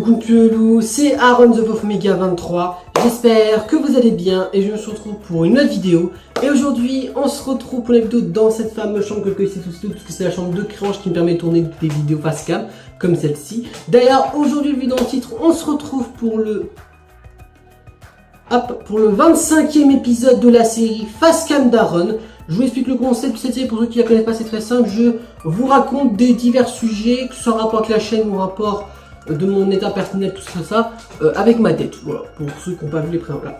Coucou Piolou, c'est Aaron The Wolf Mega 23. J'espère que vous allez bien et je me retrouve pour une autre vidéo. Et aujourd'hui, on se retrouve pour la vidéo dans cette fameuse chambre que vous connaissez tous, parce que c'est la chambre de Créange qui me permet de tourner des vidéos face cam, comme celle-ci. D'ailleurs, aujourd'hui, vu dans le titre, on se retrouve pour le 25e épisode de la série Face Cam d'Aaron. Je vous explique le concept de cette série pour ceux qui ne la connaissent pas, c'est très simple. Je vous raconte des divers sujets, que ce soit en rapport avec la chaîne ou en rapport de mon état personnel, tout ça, avec ma tête. Voilà, pour ceux qui n'ont pas vu les préambles.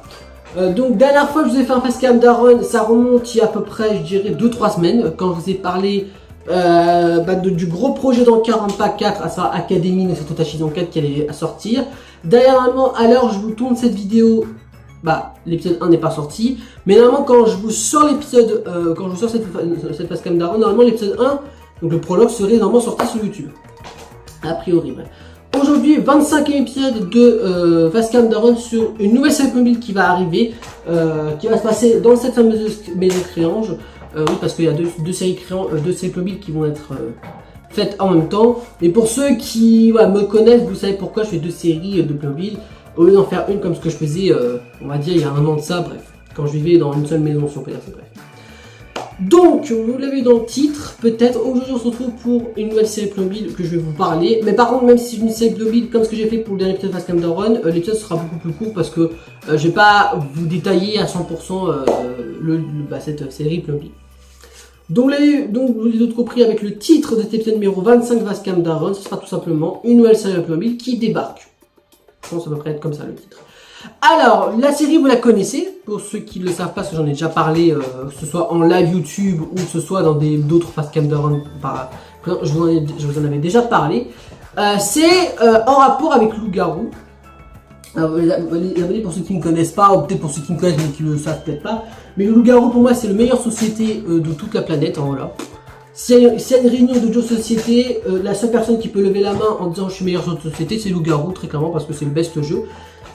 Donc, dernière fois que je vous ai fait un face cam d'Aaron, ça remonte il y a à peu près, je dirais, 2-3 semaines, quand je vous ai parlé du gros projet dans 4, à savoir Academy no Seto Tachi 4 qui allait sortir. Dernièrement, à l'heure où je vous tourne cette vidéo, l'épisode 1 n'est pas sorti, mais normalement quand je vous sors l'épisode, quand je vous sors cette face cam d'Aaron, normalement l'épisode 1, donc le prologue serait normalement sorti sur YouTube. A priori, bref. Aujourd'hui, 25e épisode de Facecam d'Aaron sur une nouvelle série mobile qui va arriver, qui va se passer dans cette fameuse maison Créange. Oui, parce qu'il y a deux séries mobiles qui vont être faites en même temps. Et pour ceux qui me connaissent, vous savez pourquoi je fais deux séries de Playmobil au lieu d'en faire une comme ce que je faisais, on va dire, il y a un an de ça, bref. Quand je vivais dans une seule maison, si on peut dire ça, bref. Donc, vous l'avez vu dans le titre, peut-être, aujourd'hui on se retrouve pour une nouvelle série Playmobil que je vais vous parler. Mais par contre, même si c'est une série Playmobil, comme ce que j'ai fait pour le dernier épisode Facecam d'Aaron, l'épisode sera beaucoup plus court parce que je vais pas vous détailler à 100% cette série Playmobil. Donc, vous l'avez tout compris avec le titre de cet épisode numéro 25 de Facecam d'Aaron, ce sera tout simplement une nouvelle série Playmobil qui débarque. Je pense que ça va être comme ça le titre. Alors, la série, vous la connaissez, pour ceux qui ne le savent pas, parce que j'en ai déjà parlé, que ce soit en live YouTube ou que ce soit dans d'autres Facecam d'Aaron, je vous en avais déjà parlé. C'est en rapport avec Loup-Garou. Pour ceux qui ne connaissent pas, ou peut-être pour ceux qui me connaissent mais qui ne le savent peut-être pas, mais le Loup-Garou pour moi c'est le meilleur société de toute la planète, hein, voilà. S'il y a une réunion de jeux de société, la seule personne qui peut lever la main en disant je suis meilleur jeu de société, c'est Loup-Garou, très clairement, parce que c'est le best jeu.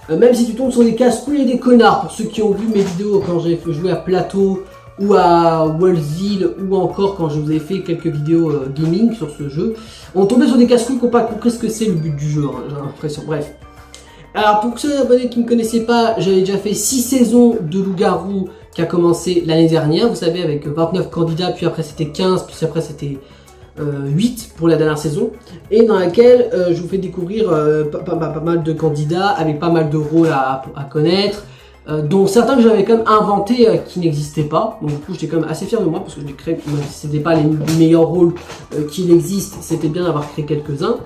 Même si tu tombes sur des casse-couilles et des connards, pour ceux qui ont vu mes vidéos quand j'ai joué à Plateau ou à Worldsville ou encore quand je vous ai fait quelques vidéos gaming sur ce jeu, on tombait sur des casse-couilles qui n'ont pas compris ce que c'est le but du jeu, hein, j'ai l'impression. Bref. Alors pour ceux abonnés qui ne me connaissaient pas, j'avais déjà fait 6 saisons de Loup-Garou qui a commencé l'année dernière, vous savez, avec 29 candidats, puis après c'était 15, puis après c'était 8 pour la dernière saison, et dans laquelle je vous fais découvrir pas mal de candidats avec pas mal de rôles à connaître, dont certains que j'avais quand même inventés qui n'existaient pas. Donc du coup j'étais quand même assez fier de moi parce que je l'ai créé, c'était pas les meilleurs rôles qu'il existe, c'était bien d'avoir créé quelques-uns.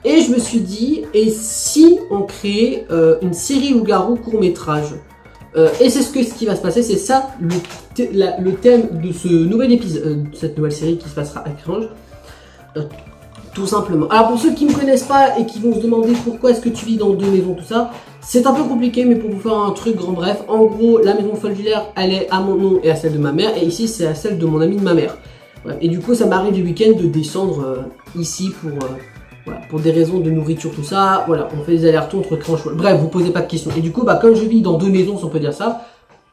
Et je me suis dit, et si on créait une série Loup-Garou court-métrage, et c'est ce qui va se passer, c'est ça le thème de ce nouvel épisode, de cette nouvelle série qui se passera à Créange. Tout simplement. Alors pour ceux qui ne me connaissent pas et qui vont se demander pourquoi est-ce que tu vis dans deux maisons, tout ça, c'est un peu compliqué, mais pour vous faire un truc grand bref, en gros la maison Foldulaire elle est à mon nom et à celle de ma mère, et ici c'est à celle de mon ami de ma mère. Ouais. Et du coup ça m'arrive du week-end de descendre ici pour des raisons de nourriture, tout ça. Voilà, on fait des allers-retours entre Créange. Bref, vous posez pas de questions. Et du coup, comme je vis dans deux maisons, si on peut dire ça,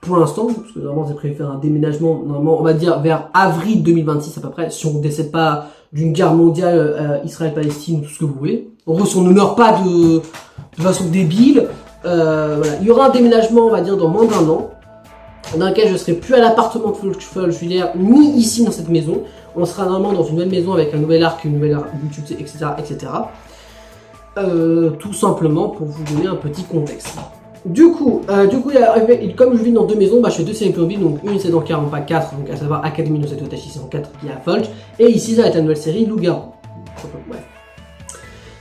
pour l'instant, parce que normalement j'ai prévu faire un déménagement, normalement on va dire vers avril 2026 à peu près, si on ne décède pas d'une guerre mondiale Israël-Palestine ou tout ce que vous voulez. En gros, si on ne meurt pas de façon débile, voilà. Il y aura un déménagement, on va dire, dans moins d'1 an, dans lequel je serai plus à l'appartement de Foldulaire, ni ici dans cette maison. On sera normalement dans une nouvelle maison avec un nouvel arc, une nouvelle YouTube, etc. etc. Tout simplement pour vous donner un petit contexte. Du coup, comme je vis dans deux maisons, je fais deux séries Playmobil, donc une c'est dans 4, donc à savoir Academy no Seto Tachi 4 qui est à Folge, et ici ça va être la nouvelle série Loup-Garou. Ouais.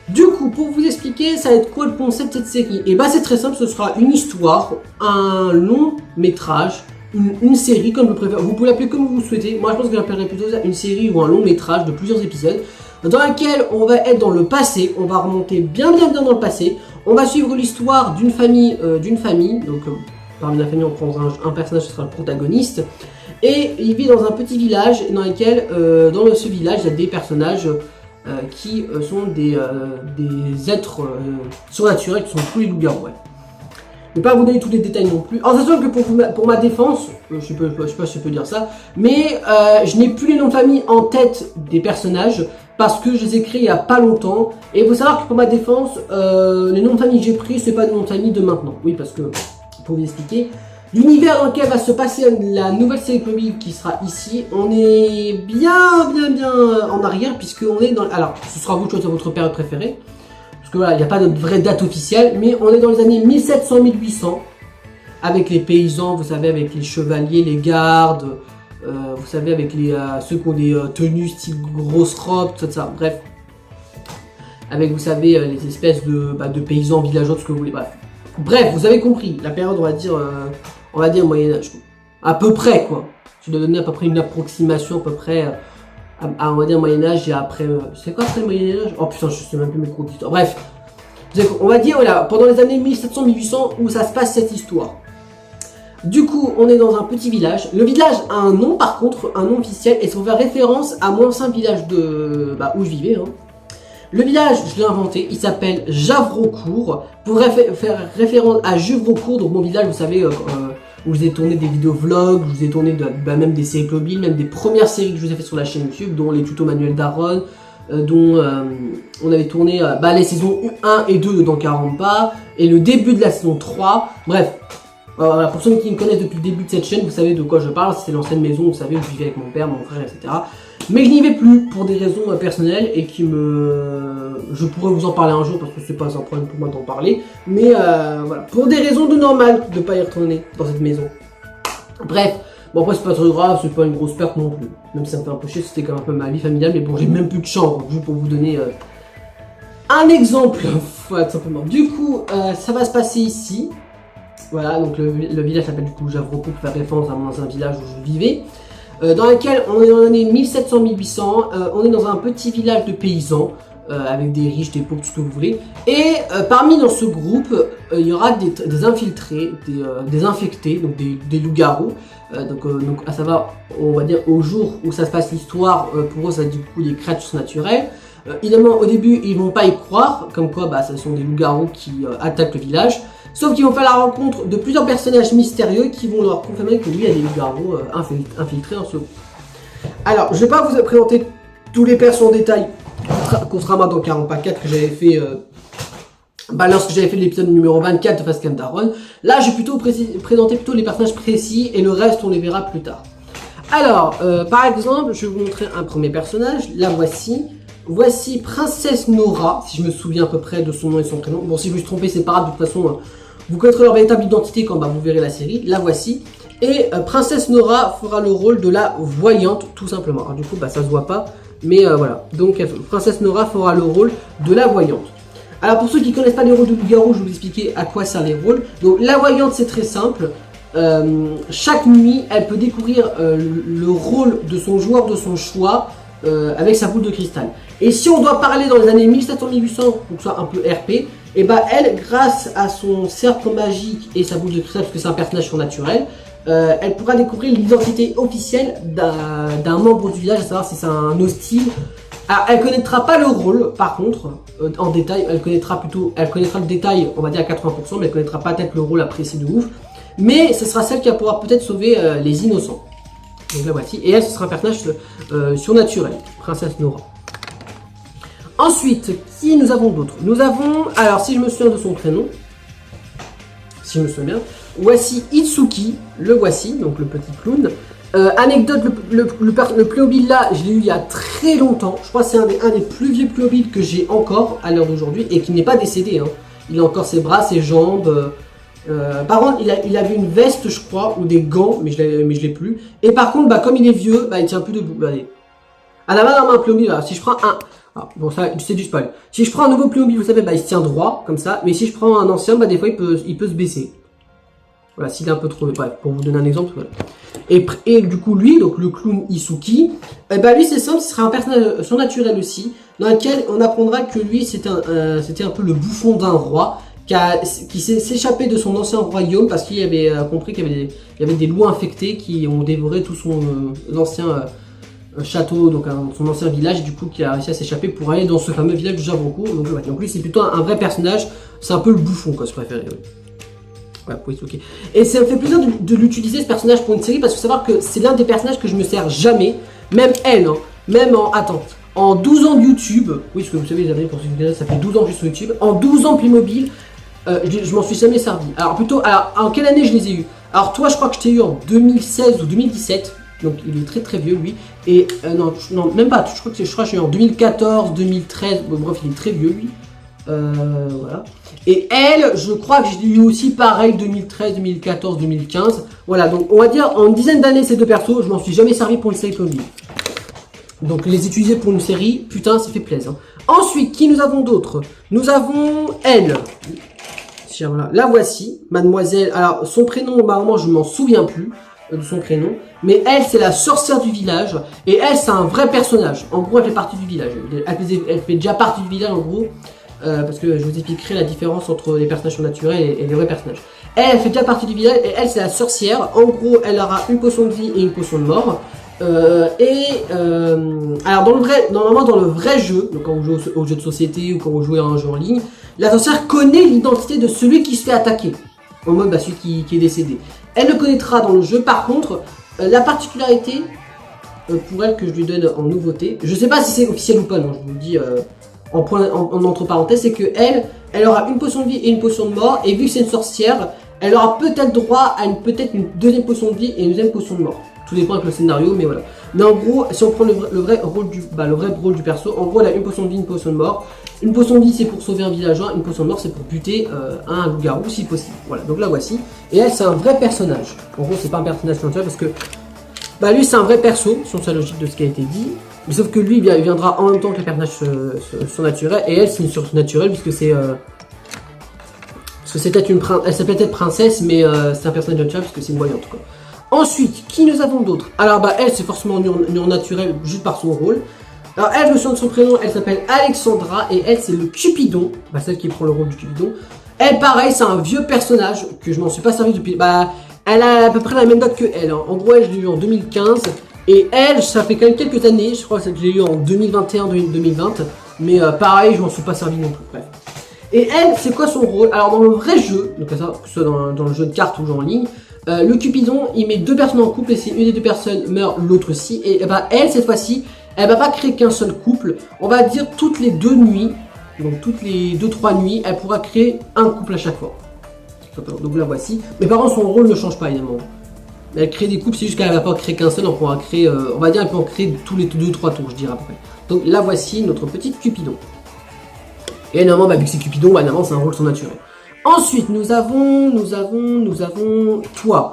Du coup, pour vous expliquer, ça va être quoi le concept de cette série? Et c'est très simple, ce sera une histoire, un long métrage, une série comme vous préférez, vous pouvez l'appeler comme vous souhaitez. Moi je pense que j'appellerais plutôt ça une série ou un long métrage de plusieurs épisodes, dans laquelle on va être dans le passé, on va remonter bien dans le passé. On va suivre l'histoire d'une famille, donc parmi la famille on prendra un personnage qui sera le protagoniste, et il vit dans un petit village dans lequel, dans ce village, il y a des personnages qui sont des êtres surnaturels qui sont tous les loups-garous. Ouais. Je ne vais pas vous donner tous les détails non plus. En sachant que pour ma défense, je sais pas si je peux dire ça, mais je n'ai plus les noms de famille en tête des personnages parce que je les ai créés il y a pas longtemps. Et il faut savoir que pour ma défense, les noms de famille que j'ai pris, c'est pas des noms de famille de maintenant. Oui, parce que, pour vous expliquer, l'univers dans lequel va se passer la nouvelle série mobile qui sera ici, on est bien en arrière, puisqu'on est dans... Alors, ce sera vous de choisir votre période préférée, parce que voilà, il n'y a pas de vraie date officielle, mais on est dans les années 1700-1800, avec les paysans, vous savez, avec les chevaliers, les gardes, vous savez, avec les ceux qui ont des tenues style grosse robe, tout ça, bref. Avec, vous savez, les espèces de paysans villageois, tout ce que vous voulez, bref. Bref, vous avez compris, la période, on va dire Moyen-Âge, à peu près, quoi. Je dois donner à peu près une approximation, à peu près, on va dire Moyen-Âge et après, c'est quoi après le Moyen-Âge? Oh putain, je sais même plus mes cours d'histoire. Bref, on va dire, voilà, pendant les années 1700-1800, où ça se passe cette histoire. Du coup, on est dans un petit village. Le village a un nom, par contre, un nom officiel, et ça va faire référence à mon ancien village où je vivais, hein. Le village, je l'ai inventé, il s'appelle Javrocourt, pour faire référence à Juvrocourt, donc mon village, vous savez, où je vous ai tourné des vidéos vlogs, je vous ai tourné même des séries mobiles, même des premières séries que je vous ai fait sur la chaîne YouTube, dont les tutos manuels d'Aaron, dont on avait tourné les saisons 1 et 2 dans 40 pas, et le début de la saison 3, bref. Voilà, pour ceux qui me connaissent depuis le début de cette chaîne, vous savez de quoi je parle, c'était l'ancienne maison, vous savez, où je vivais avec mon père, mon frère, etc. Mais je n'y vais plus pour des raisons personnelles et je pourrais vous en parler un jour parce que c'est pas un problème pour moi d'en parler. Mais voilà, pour des raisons de normal de pas y retourner dans cette maison. Bref, bon après c'est pas très grave, c'est pas une grosse perte non plus. Même si ça me fait un peu chier, c'était quand même un peu ma vie familiale, mais bon j'ai même plus de chambre, juste pour vous donner un exemple, voilà, tout simplement. Du coup, ça va se passer ici. Voilà, donc le village s'appelle du coup Javrocourt pour faire référence à mon ancien village où je vivais. Dans lequel on est dans l'année 1700-1800, on est dans un petit village de paysans, avec des riches, des pauvres, tout ce que vous voulez. Et parmi dans ce groupe, il y aura des infiltrés, des infectés, donc des loups-garous. Donc à savoir, on va dire au jour où ça se passe l'histoire, pour eux ça du coup des créatures naturelles. Évidemment au début ils vont pas y croire, comme quoi ce sont des loups-garous qui attaquent le village. Sauf qu'ils vont faire la rencontre de plusieurs personnages mystérieux qui vont leur confirmer que lui, il y a des loups-garous infiltrés dans ce groupe. Alors, je ne vais pas vous présenter tous les persos en détail, contrairement dans 40.4 que j'avais fait lorsque j'avais fait l'épisode numéro 24 de Facecam d'Aaron. Là, je vais plutôt présenter les personnages précis et le reste, on les verra plus tard. Alors, par exemple, je vais vous montrer un premier personnage. La voici. Voici Princesse Nora, si je me souviens à peu près de son nom et son prénom. Bon, si je me suis trompé, c'est pas grave, de toute façon, vous connaîtrez leur véritable identité quand vous verrez la série. La voici. Et Princesse Nora fera le rôle de la voyante, tout simplement. Alors du coup, ça se voit pas, mais voilà. Donc, Princesse Nora fera le rôle de la voyante. Alors, pour ceux qui ne connaissent pas les rôles de loup-garou, je vais vous expliquer à quoi servent les rôles. Donc, la voyante, c'est très simple. Chaque nuit, elle peut découvrir le rôle de son joueur de son choix avec sa boule de cristal. Et si on doit parler dans les années 1700-1800, donc soit un peu RP, et elle, grâce à son cercle magique et sa boule de cristal, parce que c'est un personnage surnaturel, elle pourra découvrir l'identité officielle d'un membre du village, à savoir si c'est un hostile. Alors, elle connaîtra pas le rôle, par contre, en détail, elle connaîtra le détail, on va dire à 80%, mais elle connaîtra pas peut-être le rôle apprécié de ouf. Mais ce sera celle qui va pouvoir peut-être sauver les innocents. Donc la voici, et elle, ce sera un personnage surnaturel, Princesse Nora. Ensuite, qui nous avons d'autres? Nous avons, alors si je me souviens de son prénom, si je me souviens bien, voici Itsuki, le voici, donc le petit clown. Anecdote, le Playmobil là, je l'ai eu il y a très longtemps. Je crois que c'est un des plus vieux Playmobil que j'ai encore à l'heure d'aujourd'hui et qui n'est pas décédé. Hein. Il a encore ses bras, ses jambes. Par contre, il avait une veste, je crois, ou des gants, mais je l'ai plus. Et par contre, comme il est vieux, il tient plus debout. Allez. À la main, un Playmobil, là, si je prends un... Ah, bon, ça, c'est du spoil. Si je prends un nouveau Playmobil, vous savez, il se tient droit, comme ça. Mais si je prends un ancien, des fois, il peut se baisser. Voilà, s'il est un peu trop... Bref, pour vous donner un exemple, voilà. Et du coup, lui, donc le clown Itsuki, lui, c'est simple, ce sera un personnage surnaturel aussi, dans lequel on apprendra que lui, c'était un peu le bouffon d'un roi, qui s'est échappé de son ancien royaume parce qu'il avait compris qu'il y avait des loups infectés qui ont dévoré tout son ancien château, donc son ancien village, et du coup qui a réussi à s'échapper pour aller dans ce fameux village de Javrocourt. Donc lui c'est plutôt un vrai personnage, c'est un peu le bouffon quoi, je préfère. Ouais, oui, ok. Et ça me fait plaisir de l'utiliser ce personnage pour une série parce que savoir que c'est l'un des personnages que je me sers jamais, même elle, hein, même en... Attends, En 12 ans de YouTube, oui, parce que vous savez, les amis, pour ceux qui connaissent, ça fait 12 ans que je suis sur YouTube. En 12 ans Playmobil, je m'en suis jamais servi. Alors en quelle année je les ai eu? Alors toi, je crois que je t'ai eu en 2016 ou 2017. Donc il est très très vieux lui. Et non, même pas, je crois que je suis en 2014, 2013. Bon, bref, il est très vieux lui. Voilà. Et elle, je crois que j'ai eu aussi pareil 2013, 2014, 2015. Voilà, donc on va dire en une dizaine d'années ces deux persos, je m'en suis jamais servi pour une série Playmobil. Donc les utiliser pour une série, putain, ça fait plaisir. Ensuite, qui nous avons d'autres? Nous avons elle. Voilà. La voici, mademoiselle. Alors son prénom, normalement, je m'en souviens plus de son prénom. Mais elle, c'est la sorcière du village. Et elle, c'est un vrai personnage. En gros, elle fait partie du village. Elle fait déjà partie du village, en gros. Parce que je vous expliquerai la différence entre les personnages naturels et les vrais personnages. Elle fait déjà partie du village. Et elle, c'est la sorcière. En gros, elle aura une potion de vie et une potion de mort. Alors normalement dans le vrai jeu, donc quand on joue au jeu de société ou quand on joue à un jeu en ligne, la sorcière connaît l'identité de celui qui se fait attaquer, en mode celui qui est décédé. Elle le connaîtra dans le jeu. Par contre, la particularité pour elle que je lui donne en nouveauté, je sais pas si c'est officiel ou pas, non, je vous le dis en entre parenthèses, c'est que elle aura une potion de vie et une potion de mort, et vu que c'est une sorcière, elle aura peut-être droit à peut-être une deuxième potion de vie et une deuxième potion de mort. Tout dépend avec le scénario, mais voilà. Mais en gros, si on prend le vrai rôle du perso, en gros, elle a une potion de vie, une potion de mort. Une potion de vie, c'est pour sauver un villageois. Une potion de mort, c'est pour buter un loup-garou, si possible. Voilà, donc la voici. Et elle, c'est un vrai personnage. En gros, c'est pas un personnage naturel parce que lui, c'est un vrai perso, selon sa logique de ce qui a été dit. Mais sauf que lui, il viendra en même temps que les personnages sont naturels. Et elle, c'est une surnaturelle puisque c'est peut-être elle s'appelle peut-être princesse, mais c'est un personnage naturel parce que c'est une voyante, quoi. Ensuite, qui nous avons d'autres? Alors elle, c'est forcément union naturelle juste par son rôle. Alors elle, je me souviens de son prénom, elle s'appelle Alexandra et elle, c'est le Cupidon, celle qui prend le rôle du Cupidon. Elle, pareil, c'est un vieux personnage que je m'en suis pas servi depuis. Elle a à peu près la même date que elle. Hein. En gros, elle, je l'ai eu en 2015 et elle, ça fait quand même quelques années. Je crois que je l'ai eu en 2021, 2020, mais pareil, je m'en suis pas servi non plus. Bref. Et elle, c'est quoi son rôle? Alors dans le vrai jeu, donc ça, que ce soit dans le jeu de cartes ou jeu en ligne. Le Cupidon, il met deux personnes en couple et si une des deux personnes meurt, l'autre si. Et elle, cette fois-ci, elle va pas créer qu'un seul couple. On va dire toutes les 2 nuits, donc toutes les 2-3 nuits, elle pourra créer un couple à chaque fois. Donc la voici. Mais par contre, son rôle ne change pas évidemment. Elle crée des couples, c'est juste qu'elle va pas créer qu'un seul. On pourra créer, on va dire, elle peut en créer tous les 2-3 tours, je dirais à peu près. Donc la voici, notre petite Cupidon. Et normalement, vu que c'est Cupidon, normalement, c'est un rôle surnaturel. Ensuite, nous avons toi.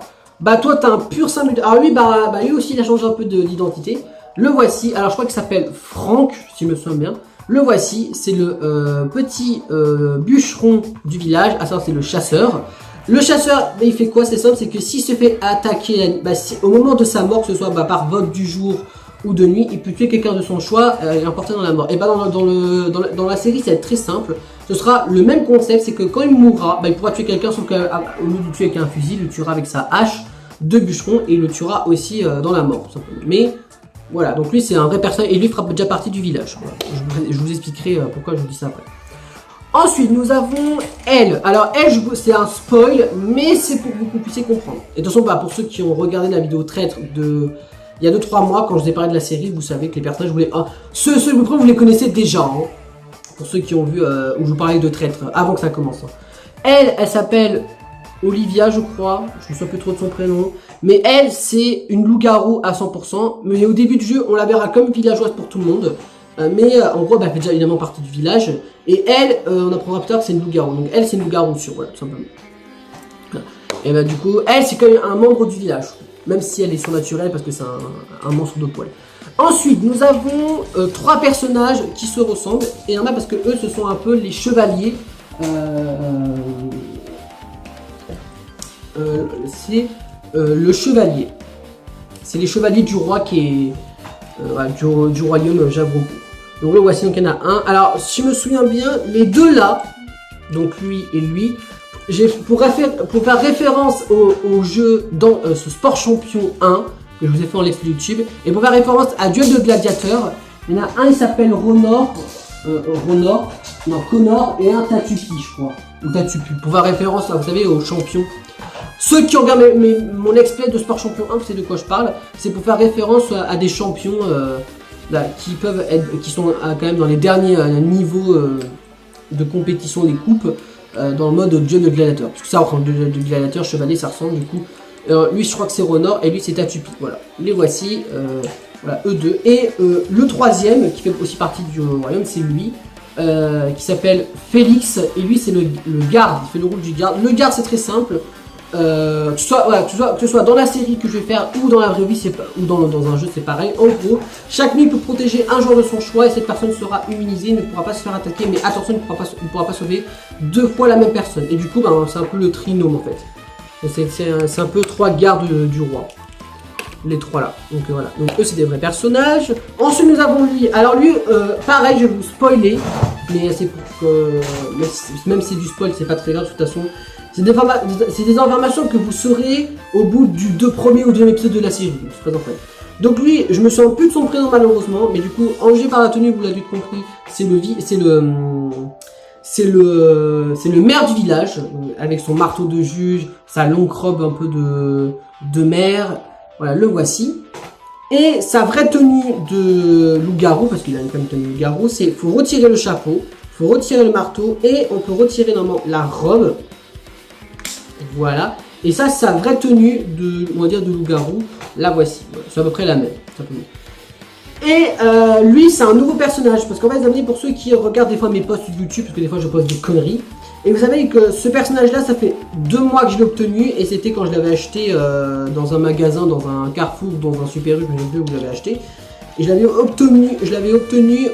Toi, t'as un pur simple. Alors lui aussi, il a changé un peu d'identité. Le voici. Alors, je crois qu'il s'appelle Franck, si je me souviens bien. Le voici, c'est le petit bûcheron du village. Ah, ça, c'est le chasseur. Le chasseur, il fait quoi? C'est simple, c'est que s'il se fait attaquer, au moment de sa mort, que ce soit par vote du jour ou de nuit, il peut tuer quelqu'un de son choix et l'emporter dans la mort. Et dans la série, ça va être très simple. Ce sera le même concept, c'est que quand il mourra, il pourra tuer quelqu'un, sauf qu'au lieu de le tuer avec un fusil, il le tuera avec sa hache de bûcheron et il le tuera aussi dans la mort, tout simplement. Mais voilà, donc lui c'est un vrai personnage et lui fera déjà partie du village. Voilà. Je vous expliquerai pourquoi je vous dis ça après. Ensuite, nous avons elle. Alors elle, c'est un spoil, mais c'est pour que vous puissiez comprendre. Et de toute façon, pour ceux qui ont regardé la vidéo traître de... Il y a 2-3 mois, quand je vous ai parlé de la série, vous savez que les personnages, ceux vous les connaissez déjà, hein, pour ceux qui ont vu où je vous parlais de traître avant que ça commence. Hein. Elle s'appelle Olivia, je crois, je me souviens plus trop de son prénom, mais elle, c'est une loup-garou à 100%, mais au début du jeu, on la verra comme villageoise pour tout le monde, mais en gros, elle fait déjà évidemment partie du village, et elle, on apprendra plus tard que c'est une loup-garou, donc elle, c'est une loup-garou sûre, voilà, tout simplement. Et du coup, elle, c'est quand même un membre du village. Même si elle est surnaturelle parce que c'est un monstre de poil. Ensuite, nous avons 3 personnages qui se ressemblent. Et il y en a parce que eux, ce sont un peu les chevaliers. C'est le chevalier. C'est les chevaliers du roi qui est du royaume Jabroco. Donc là, voici, donc il y en a un. Alors, si je me souviens bien, les deux là, donc lui et lui, pour faire référence au jeu dans ce Sport Champion 1 que je vous ai fait en let's play YouTube, et pour faire référence à Duel de Gladiateurs, il y en a un, il s'appelle Connor et un Tatupi, je crois, ou Tatupi, pour faire référence, vous savez, aux champions. Ceux qui regardent mon let's play de Sport Champion 1, vous savez de quoi je parle, c'est pour faire référence à des champions là, qui peuvent être, qui sont quand même dans les derniers niveaux de compétition des coupes dans le mode dieu de gladiateur. Parce que ça, entre de gladiateur, chevalier, ça ressemble du coup. Lui, je crois que c'est Renor et lui, c'est Tatupi. Voilà, les voici. Voilà, eux deux. Et le troisième, qui fait aussi partie du royaume, c'est lui, qui s'appelle Félix. Et lui, c'est le garde. Il fait le rôle du garde. Le garde, c'est très simple. Que ce soit dans la série que je vais faire ou dans la vraie vie, ou dans un jeu, c'est pareil. En gros, chaque nuit peut protéger un joueur de son choix et cette personne sera immunisée, ne pourra pas se faire attaquer, mais attention, ne pourra pas sauver 2 fois la même personne. Et du coup, ben, c'est un peu le trinôme en fait. C'est un peu 3 gardes du roi. Les 3 là. Donc voilà. Donc eux, c'est des vrais personnages. Ensuite, nous avons lui. Alors lui, pareil, je vais vous spoiler, mais c'est pour que même si c'est du spoil, c'est pas très grave de toute façon. C'est des informations que vous saurez au bout du 2 premiers ou 2e épisode de la série. Donc lui, je me souviens plus de son prénom malheureusement, mais du coup, en jugé par la tenue, vous l'avez compris, c'est le maire du village, avec son marteau de juge, sa longue robe un peu de maire. Voilà, le voici. Et sa vraie tenue de loup-garou, parce qu'il a quand même une tenue de loup-garou, c'est il faut retirer le chapeau, il faut retirer le marteau, et on peut retirer normalement la robe. Voilà, et ça c'est sa vraie tenue on va dire de loup-garou, la voici, voilà. C'est à peu près la même, simplement. Et lui c'est un nouveau personnage, parce qu'en fait, pour ceux qui regardent des fois mes posts sur YouTube, parce que des fois je poste des conneries, et vous savez que ce personnage là, ça fait 2 mois que je l'ai obtenu, et c'était quand je l'avais acheté dans un magasin, dans un Carrefour, dans un Super U, je me souviens plus où je l'avais acheté, et je l'avais obtenu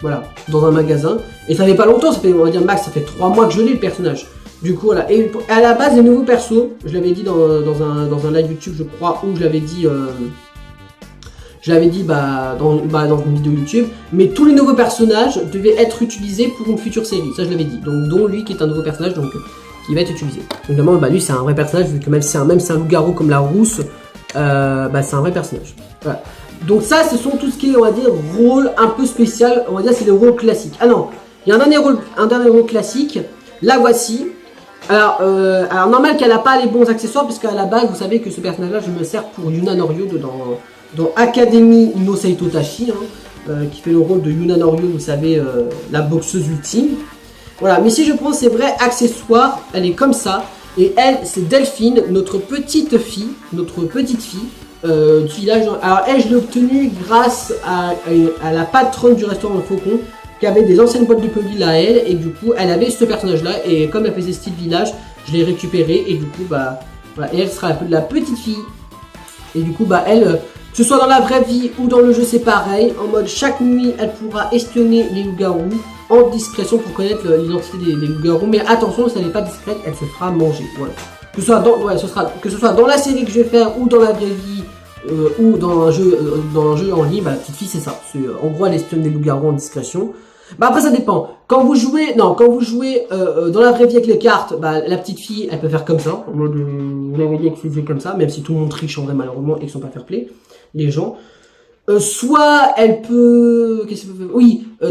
voilà, dans un magasin, et ça fait pas longtemps, ça fait, on va dire max, ça fait 3 mois que je l'ai le personnage. Du coup voilà, et à la base les nouveaux persos, je l'avais dit dans un live YouTube je crois, où je l'avais dit dans une vidéo YouTube, mais tous les nouveaux personnages devaient être utilisés pour une future série, ça je l'avais dit, donc dont lui qui est un nouveau personnage, donc qui va être utilisé. Donc évidemment lui c'est un vrai personnage, vu que même si c'est un loup-garou comme la rousse, c'est un vrai personnage. Voilà. Donc ça ce sont tout ce qui est, on va dire, rôle un peu spécial, on va dire c'est le rôle classique. Ah non, il y a un dernier rôle classique, la voici. Alors normal qu'elle n'a pas les bons accessoires, puisqu'à la base, vous savez que ce personnage-là, je me sers pour Yuna Norio dans Academy no Saito Tachi, qui fait le rôle de Yuna Norio, vous savez, la boxeuse ultime. Voilà, mais si je prends ses vrais accessoires, elle est comme ça, et elle, c'est Delphine, notre petite fille du village. Alors elle, je l'ai obtenue grâce à la patronne du restaurant Le Faucon, qui avait des anciennes boîtes de Playmobil à elle, et du coup elle avait ce personnage là, et comme elle faisait style village, je l'ai récupéré, et du coup voilà, et elle sera la petite fille, et du coup elle, que ce soit dans la vraie vie ou dans le jeu c'est pareil, en mode chaque nuit elle pourra espionner les loups-garous en discrétion pour connaître l'identité des loups-garous, mais attention, si elle n'est pas discrète, elle se fera manger, voilà. Que ce soit dans la série que je vais faire, ou dans la vraie vie, ou dans un jeu en ligne, la petite fille c'est ça, en gros elle espionne des loups-garous en discrétion. Après ça dépend, quand vous jouez dans la vraie vie avec les cartes, la petite fille elle peut faire comme ça, en mode vous la voyez avec ses yeux comme ça, même si tout le monde triche en vrai malheureusement et qu'ils sont pas fair play, les gens. Soit elle peut,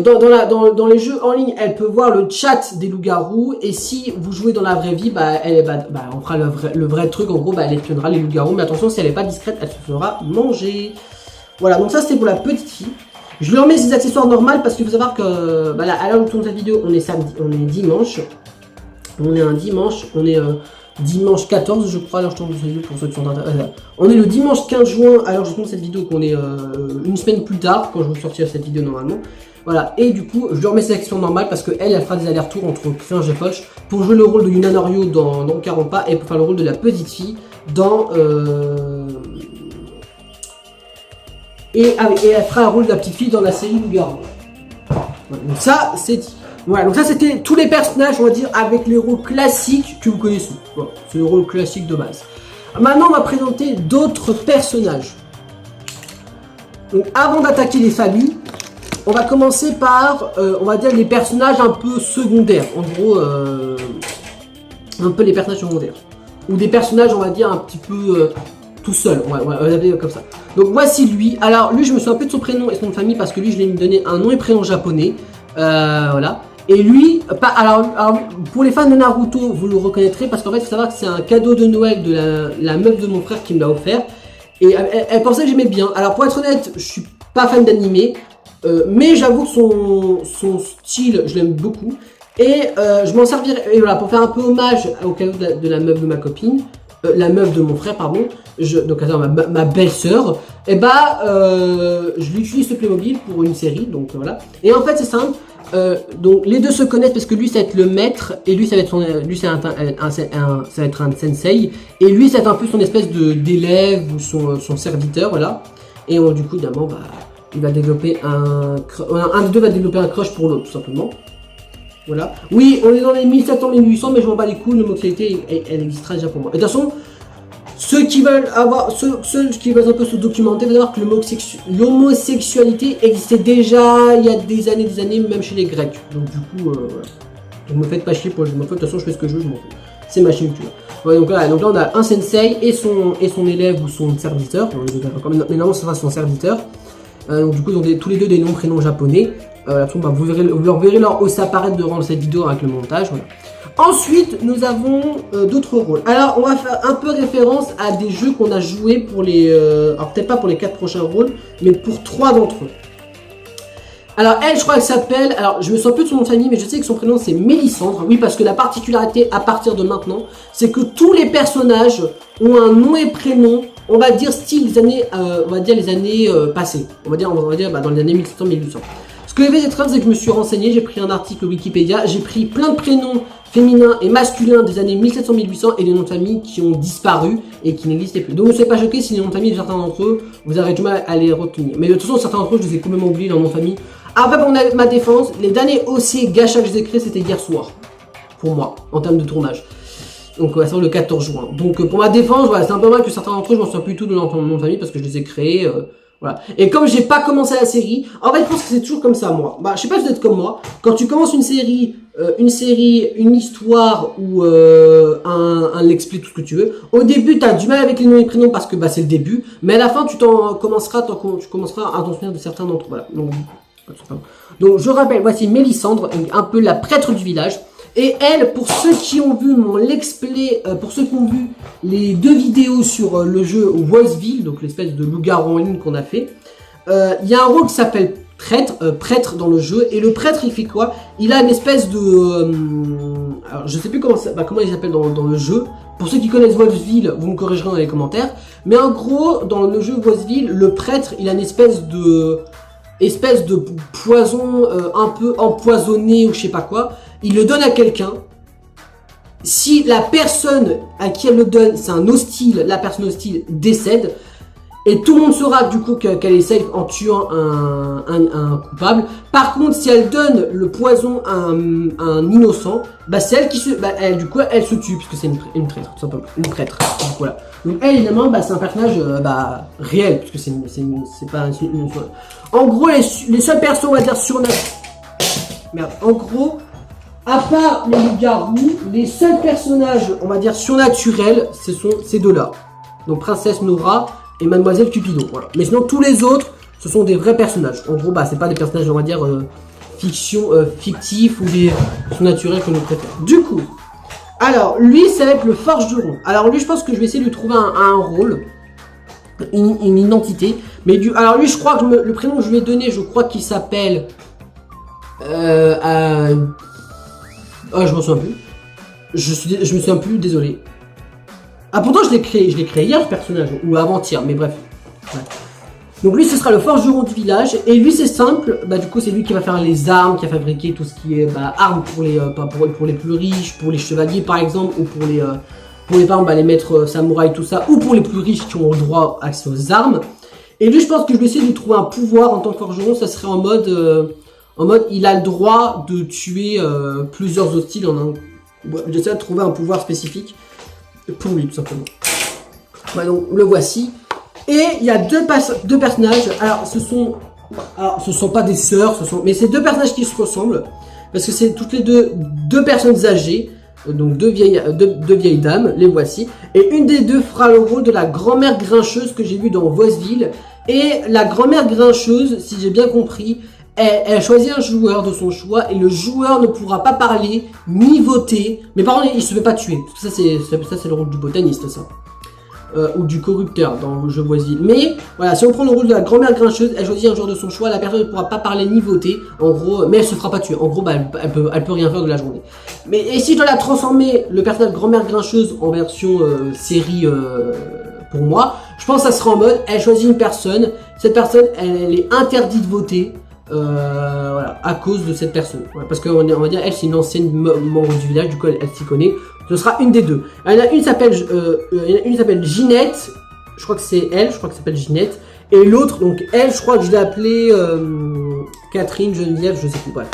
dans les jeux en ligne, elle peut voir le chat des loups-garous, et si vous jouez dans la vraie vie, on fera le vrai truc, en gros, elle espionnera les loups-garous, mais attention, si elle est pas discrète, elle se fera manger. Voilà, donc ça c'était pour la petite fille. Je lui remets ses accessoires normales parce qu'il faut savoir que, là, à l'heure où je tourne cette vidéo, on est samedi, on est dimanche. On est un dimanche, dimanche 14 je crois, alors je tourne cette vidéo pour ceux qui sont intéressés. On est le dimanche 15 juin, alors je tourne cette vidéo qu'on est une semaine plus tard, quand je vais sortir cette vidéo normalement. Voilà, et du coup, je lui remets ses accessoires normales parce qu'elle fera des allers-retours entre Cringe et Foch pour jouer le rôle de Yuna Norio dans 40 pas et pour faire le rôle de la petite fille dans... Et elle fera un rôle de la petite fille dans la série Loup-garou. Voilà, donc ça, c'est dit. Voilà, donc ça c'était tous les personnages, on va dire, avec les rôles classiques que vous connaissez. Voilà, c'est le rôle classique de base. Maintenant, on va présenter d'autres personnages. Donc avant d'attaquer les familles, on va commencer par, on va dire, les personnages un peu secondaires. En gros, un peu les personnages secondaires. Ou des personnages, on va dire, un petit peu tout seul. Ouais, on va l'appeler comme ça. Donc voici lui. Alors lui, je me souviens un peu de son prénom et son nom de famille parce que lui, je lui ai donné un nom et prénom japonais. Voilà. Et lui, alors, pour les fans de Naruto, vous le reconnaîtrez parce qu'en fait, il faut savoir que c'est un cadeau de Noël de la meuf de mon frère qui me l'a offert. Et elle pensait que j'aimais bien. Alors pour être honnête, je suis pas fan d'animé, mais j'avoue que son style, je l'aime beaucoup. Et je m'en servirai, et voilà, pour faire un peu hommage au cadeau de la meuf de ma copine, la meuf de mon frère, pardon, donc attends, ma belle-sœur, et bah, je l'utilise ce Playmobil pour une série, donc voilà. Et en fait, c'est simple, donc les deux se connaissent parce que lui, ça va être le maître, et lui, ça va être, ça va être un sensei, et lui, ça va être un peu son espèce d'élève ou son serviteur, voilà. Et du coup, évidemment, bah, il va développer un des deux va développer un crush pour l'autre, tout simplement. Voilà. Oui, on est dans les 1700-1800, mais je m'en bats les couilles, l'homosexualité, elle existera déjà pour moi. Et de toute façon, ceux qui veulent un peu se documenter, vous savoir que l'homosexualité existait déjà il y a des années, même chez les Grecs. Donc du coup, voilà. Donc me faites pas chier, pour je m'en fous, de toute façon je fais ce que je veux, je m'en fous. C'est ma chaîne YouTube. Ouais, donc là on a un sensei et son élève ou son serviteur. Mais normalement ça sera son serviteur. Donc du coup ils ont tous les deux des noms, prénoms japonais. Vous verrez leur os apparaître durant cette vidéo avec le montage. Voilà. Ensuite, nous avons d'autres rôles. Alors, on va faire un peu référence à des jeux qu'on a joués pour les... alors, peut-être pas pour les 4 prochains rôles, mais pour 3 d'entre eux. Alors, elle, je crois qu'elle s'appelle... Alors, je me souviens plus de son nom de famille, mais je sais que son prénom, c'est Mélissandre. Oui, parce que la particularité, à partir de maintenant, c'est que tous les personnages ont un nom et prénom, on va dire, style des années... on va dire les années passées. On va dire bah, dans les années 1700-1800. Ce que j'ai fait, c'est que je me suis renseigné, j'ai pris un article Wikipédia, j'ai pris plein de prénoms féminins et masculins des années 1700-1800 et des noms de famille qui ont disparu et qui n'existaient plus. Donc ne soyez pas choqués si les noms de famille de certains d'entre eux, vous aurez du mal à les retenir. Mais de toute façon, certains d'entre eux, je les ai complètement oubliés, leurs noms de famille. Après, pour ma défense, les derniers OC gacha que je vous ai créés, c'était hier soir. Pour moi, en termes de tournage. Donc, ça sort le 14 juin. Donc, pour ma défense, voilà, c'est un peu mal que certains d'entre eux, je m'en souviens plus du tout de leur nom de famille parce que je les ai créés. Voilà. Et comme j'ai pas commencé la série, en fait, je pense que c'est toujours comme ça, moi. Bah, je sais pas si vous êtes comme moi. Quand tu commences une série, une histoire ou un let's play, tout ce que tu veux. Au début, t'as du mal avec les noms et les prénoms parce que bah c'est le début. Mais à la fin, tu commenceras à t'en souvenir de certains d'entre eux. Voilà. Donc, je rappelle, voici Mélissandre, un peu la prêtre du village. Et elle, pour ceux qui ont vu mon let's play, pour ceux qui ont vu les 2 vidéos sur le jeu Wolfsville, donc l'espèce de loup-garou en ligne qu'on a fait, il y a un rôle qui s'appelle prêtre dans le jeu, et le prêtre il fait quoi? Il a une espèce de... alors je sais plus comment il s'appelle dans le jeu. Pour ceux qui connaissent Wolfsville, vous me corrigerez dans les commentaires. Mais en gros, dans le jeu Wolfsville, le prêtre il a une espèce de poison un peu empoisonné ou je sais pas quoi. Il le donne à quelqu'un. Si la personne à qui elle le donne, c'est un hostile, la personne hostile décède. Et tout le monde saura du coup qu'elle est safe en tuant un coupable. Par contre, si elle donne le poison à un innocent, bah c'est elle qui se... Bah, du coup, elle se tue, puisque c'est une traître, tout simplement. Une traître. Donc voilà. Donc elle, évidemment, bah, c'est un personnage réel, puisque c'est pas une... En gros, les seules personnes, on va dire, surnaturelles... Merde. En gros... À part les loups-garous, les seuls personnages, on va dire, surnaturels, ce sont ces deux-là. Donc Princesse Nora et Mademoiselle Cupidon, voilà. Mais sinon, tous les autres, ce sont des vrais personnages. En gros, bah, c'est pas des personnages, on va dire, fictifs ou des surnaturels que nous préférons. Du coup, alors, lui, ça va être le forgeron. Alors lui, je pense que je vais essayer de lui trouver un rôle, une identité. Mais alors lui, je crois que le prénom que je lui ai donné, je crois qu'il s'appelle... Oh, je m'en souviens plus. Je me souviens plus, désolé. Ah, pourtant, je l'ai créé hier, ce personnage, ou avant-hier, mais bref. Ouais. Donc, lui, ce sera le forgeron du village. Et lui, c'est simple. Bah, du coup, c'est lui qui va faire les armes, qui va fabriquer tout ce qui est armes pour les plus riches, pour les chevaliers, par exemple, ou pour les par exemple, les maîtres samouraïs, tout ça, ou pour les plus riches qui ont le droit accès aux armes. Et lui, je pense que je vais essayer de lui trouver un pouvoir en tant que forgeron. Ça serait en mode, il a le droit de tuer plusieurs hostiles en un... J'essaie de trouver un pouvoir spécifique pour lui, tout simplement. Ouais, donc, le voici. Et il y a deux personnages. Alors, ce sont pas des sœurs, mais c'est deux personnages qui se ressemblent. Parce que c'est toutes les deux personnes âgées. Donc, deux vieilles dames, les voici. Et une des deux fera le rôle de la grand-mère grincheuse que j'ai vue dans Wolfsville. Et la grand-mère grincheuse, si j'ai bien compris... Elle choisit un joueur de son choix et le joueur ne pourra pas parler ni voter. Mais par contre, il se fait pas tuer. Parce que ça, c'est le rôle du botaniste, ça. ou du corrupteur dans le jeu voisin. Mais voilà, si on prend le rôle de la grand-mère grincheuse, elle choisit un joueur de son choix, la personne ne pourra pas parler ni voter, en gros, mais elle se fera pas tuer. En gros, bah, elle peut rien faire de la journée. Mais et si je dois la transformer, le personnage grand-mère grincheuse en version série pour moi, je pense que ça sera en mode, elle choisit une personne, cette personne, elle est interdite de voter. Voilà, à cause de cette personne. Voilà, parce qu'on va dire, elle, c'est une ancienne membre du village, du coup, elle s'y connaît. Ce sera une des deux. Il y en a une qui s'appelle Ginette. Je crois que c'est elle, je crois que s'appelle Ginette. Et l'autre, donc elle, je crois que je l'ai appelée Catherine, Geneviève, je sais plus. Voilà.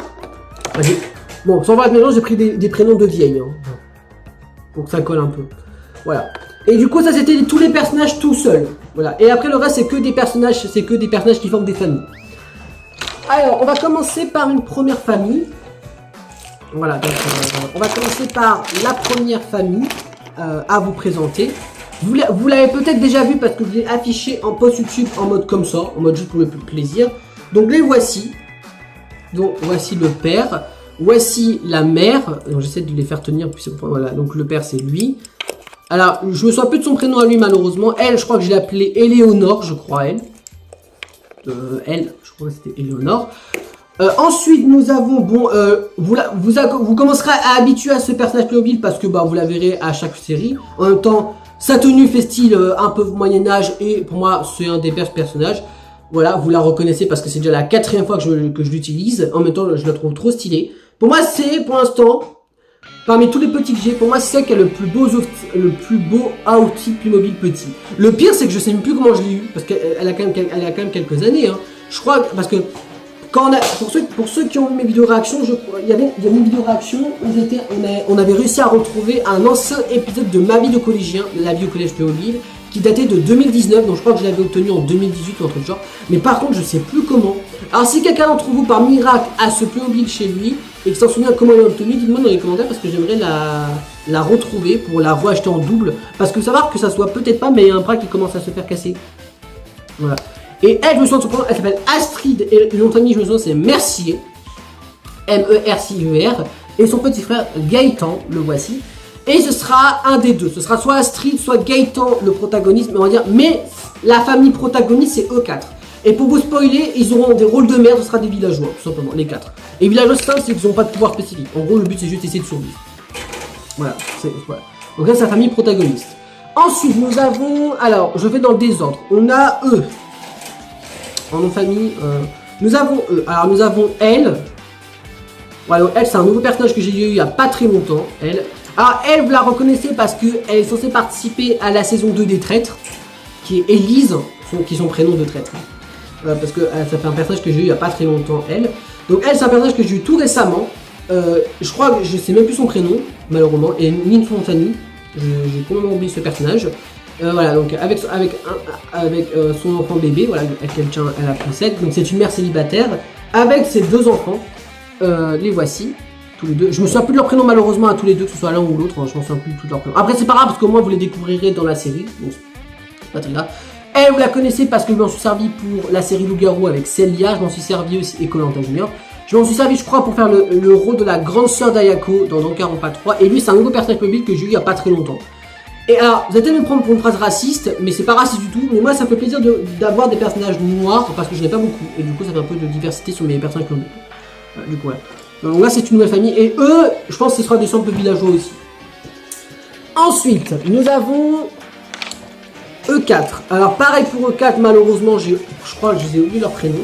Bon, sans voir maintenant, j'ai pris des prénoms de vieilles. Hein, pour que ça colle un peu. Voilà. Et du coup, ça c'était tous les personnages tout seuls. Voilà. Et après, le reste, c'est que des personnages qui forment des familles. Alors, on va commencer par une première famille. Voilà, donc on va commencer par la première famille à vous présenter. Vous l'avez peut-être déjà vu parce que je l'ai affiché en post YouTube en mode comme ça, en mode juste pour le plaisir. Donc les voici. Donc voici le père. Voici la mère. Donc j'essaie de les faire tenir. Puis voilà, donc le père c'est lui. Alors, je me souviens plus de son prénom à lui malheureusement. Elle, je crois que je l'ai appelée Éléonore, je crois elle. Je crois que c'était Éléonore. Ensuite, nous avons, bon, vous commencerez à habituer à ce personnage mobile parce que bah, vous la verrez à chaque série. En même temps, sa tenue fait style un peu Moyen-Âge et pour moi, c'est un des personnages. Voilà, vous la reconnaissez parce que c'est déjà la 4e fois que je l'utilise. En même temps, je la trouve trop stylée. Pour moi, c'est, pour l'instant, parmi tous les petits que j'ai, pour moi, c'est celle qui a le plus beau outil Playmobil petit. Le pire, c'est que je sais même plus comment je l'ai eu, parce qu'elle a quand même quelques années. Hein. Je crois, parce que quand pour ceux qui ont vu mes vidéos réactions, il y avait une vidéo réaction où on avait réussi à retrouver un ancien épisode de ma vie de collégien, de la vie au collège Playmobil, qui datait de 2019, donc je crois que je l'avais obtenu en 2018 ou un truc genre. Mais par contre, je sais plus comment. Alors si quelqu'un d'entre vous, par miracle, a ce Playmobil chez lui, et qui s'en souvient comment il l'a obtenu, dites-moi dans les commentaires parce que j'aimerais la retrouver pour la reacheter en double. Parce que savoir que ça soit peut-être pas, mais il y a un bras qui commence à se faire casser. Voilà. Et elle, je me souviens de son prénom, elle s'appelle Astrid, et le nom de famille, je me souviens, c'est Mercier. M-E-R-C-I-E-R. Et son petit frère, Gaëtan, le voici. Et ce sera un des deux. Ce sera soit Astrid, soit Gaëtan, le protagoniste, mais on va dire, mais la famille protagoniste, c'est eux 4. Et pour vous spoiler, ils auront des rôles de merde, ce sera des villageois, tout simplement, les 4. Et villageois, c'est simple, c'est qu'ils n'ont pas de pouvoir spécifique. En gros, le but, c'est juste d'essayer de survivre. Voilà, voilà. Donc là, c'est la famille protagoniste. Ensuite, nous avons... Alors, je vais dans le désordre. On a eux. En nom de famille, nous avons eux. Alors, nous avons elle. Voilà, elle, c'est un nouveau personnage que j'ai eu il n'y a pas très longtemps. Elle. Alors, elle, vous la reconnaissez parce qu'elle est censée participer à la saison 2 des traîtres, qui est Élise, qui est son prénom de traître. Parce que ça fait un personnage que j'ai eu il n'y a pas très longtemps, elle. Donc elle, c'est un personnage que j'ai eu tout récemment. Je crois que je sais même plus son prénom, malheureusement, et ni son famille. J'ai complètement oublié ce personnage. Voilà, donc avec son enfant bébé, voilà, elle a possède. Donc c'est une mère célibataire avec ses 2 enfants. Les voici, tous les deux. Je me souviens plus de leur prénom malheureusement à tous les deux, que ce soit l'un ou l'autre. Hein, je me souviens plus de tous leurs prénoms. Après c'est pas grave parce qu'au moins vous les découvrirez dans la série. Donc c'est pas très grave. Elle, vous la connaissez parce que je m'en suis servi pour la série Loup-Garou avec Célia. Je m'en suis servi aussi et Koh-Lanta Junior. Je m'en suis servi, je crois, pour faire le rôle de la grande sœur d'Ayako dans Danganronpa 3. Et lui, c'est un nouveau personnage mobile que j'ai eu il n'y a pas très longtemps. Et alors, vous allez peut-être me prendre pour une phrase raciste, mais c'est pas raciste du tout. Mais moi, ça me fait plaisir d'avoir des personnages noirs parce que je n'ai pas beaucoup. Et du coup, ça fait un peu de diversité sur mes personnages mobiles. Voilà, du coup, voilà. Donc là, c'est une nouvelle famille. Et eux, je pense que ce sera des simples villageois aussi. Ensuite, nous avons E4. Alors, pareil pour E4, malheureusement, je crois que je vous ai oublié leur prénom.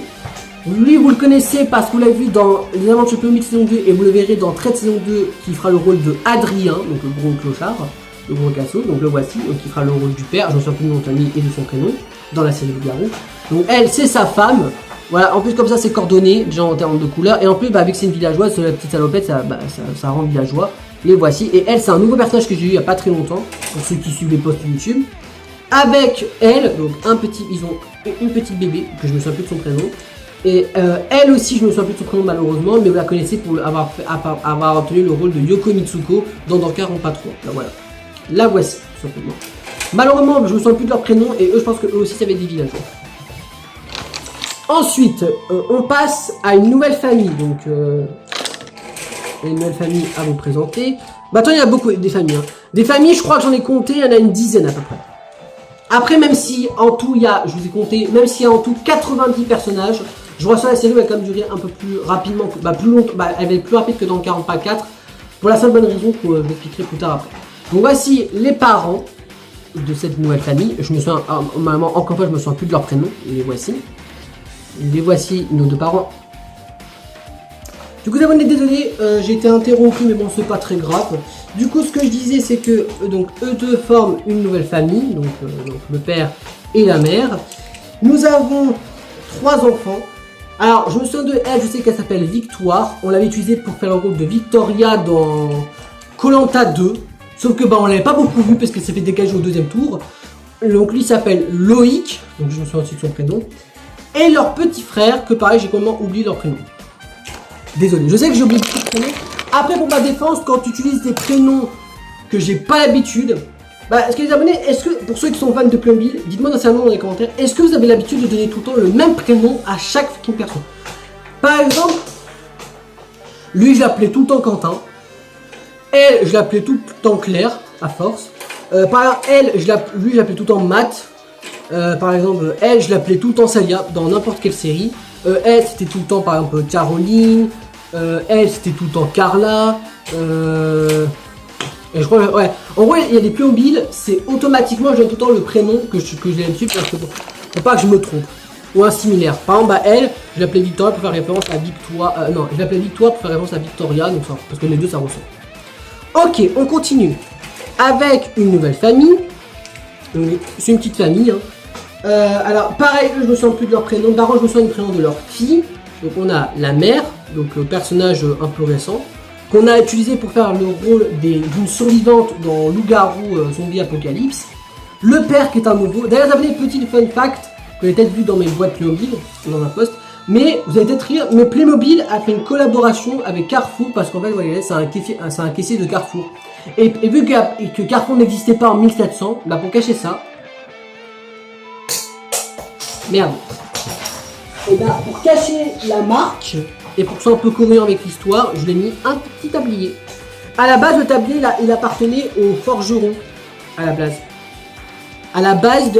Lui, vous le connaissez parce que vous l'avez vu dans Les Aventures Playmobil saison 2 et vous le verrez dans Traite saison 2 qui fera le rôle de Adrien, donc le gros clochard, le gros casso, donc le voici, donc qui fera le rôle du père, je ne me souviens plus de nom de famille et de son prénom, dans la série Loup-Garou. Donc elle, c'est sa femme. Voilà, en plus comme ça c'est coordonné, déjà en termes de couleur, et en plus bah, avec c'est une villageoise, la petite salopette, ça rend villageois. Les voici, et elle c'est un nouveau personnage que j'ai eu il n'y a pas très longtemps, pour ceux qui suivent les posts YouTube. Avec elle, donc ils ont une petite bébé, que je me souviens plus de son prénom. Et elle aussi, je me souviens plus de son prénom malheureusement, mais vous la connaissez pour avoir obtenu le rôle de Yoko Mitsuko dans Danganronpa 3. Là, voilà. La voici, tout simplement. Malheureusement, je me souviens plus de leur prénom, et eux, je pense que eux aussi, ça va être des villageois. Ensuite, on passe à une nouvelle famille. Donc, une nouvelle famille à vous présenter. Bah, attends, il y a beaucoup des familles. Hein. Des familles, je crois que j'en ai compté, il y en a une dizaine à peu près. Après, même si en tout, il y a, je vous ai compté, même s'il y a en tout 90 personnages, je reçois la série, elle va quand même durer un peu plus rapidement, plus longtemps, elle va être plus rapide que dans le 40x4, pour la seule bonne raison que je vous expliquerai plus tard après. Donc voici les parents de cette nouvelle famille. Je me souviens, encore une fois, je me souviens plus de leur prénom. Les voici. Les voici, nos deux parents. Du coup, les abonnés, désolé, j'ai été interrompu, mais bon, c'est pas très grave. Du coup, ce que je disais, c'est que donc eux deux forment une nouvelle famille, donc le père et la mère. Nous avons 3 enfants. Alors, je me souviens de elle, je sais qu'elle s'appelle Victoire. On l'avait utilisée pour faire le rôle de Victoria dans Koh-Lanta 2. Sauf que on l'avait pas beaucoup vu parce qu'elle s'est fait dégager au 2e tour. Donc lui s'appelle Loïc, donc je me souviens aussi de son prénom. Et leur petit frère, que pareil, j'ai complètement oublié leur prénom. Désolé, je sais que j'ai oublié beaucoup de prénoms. Après, pour ma défense, quand tu utilises des prénoms que j'ai pas l'habitude, est-ce que les abonnés, pour ceux qui sont fans de Playmobil, dites-moi dans les commentaires, est-ce que vous avez l'habitude de donner tout le temps le même prénom à chaque personne? Par exemple, lui je l'appelais tout le temps Quentin, elle je l'appelais tout le temps Claire, à force. Par exemple, lui je l'appelais tout le temps Matt. Par exemple, elle je l'appelais tout le temps Salia dans n'importe quelle série. Elle c'était tout le temps par exemple Caroline. Elle c'était tout le temps Carla. Et je crois, ouais. En gros, il y a des Playmobil, c'est automatiquement, je donne tout le temps le prénom que j'ai l'habitude parce que faut pas que je me trompe. Ou un similaire. Par exemple, elle, je l'appelais Victoria pour faire référence à Victoire. Non, je l'appelais Victoire pour faire référence à Victoria, donc ça, parce que les deux ça ressemble. Ok, on continue avec une nouvelle famille. C'est une petite famille. Hein. Alors, pareil, je me souviens plus de leur prénom. Par contre, je me souviens du prénom de leur fille. Donc, on a la mère, donc le personnage un peu récent, qu'on a utilisé pour faire le rôle d'une survivante dans Loup-Garou Zombie Apocalypse. Le père qui est un nouveau. D'ailleurs, vous avez des petits fun facts que vous avez peut-être vu dans mes boîtes Playmobil, dans ma poste. Mais vous allez peut-être rire, mais Playmobil a fait une collaboration avec Carrefour parce qu'en fait, vous voyez, c'est un caissier de Carrefour. Et vu que Carrefour n'existait pas en 1700, pour cacher ça. Merde. Et pour cacher la marque. Et pour que ce soit un peu cohérent avec l'histoire, je l'ai mis un petit tablier. À la base, le tablier, il appartenait au forgeron. À la base. À la base,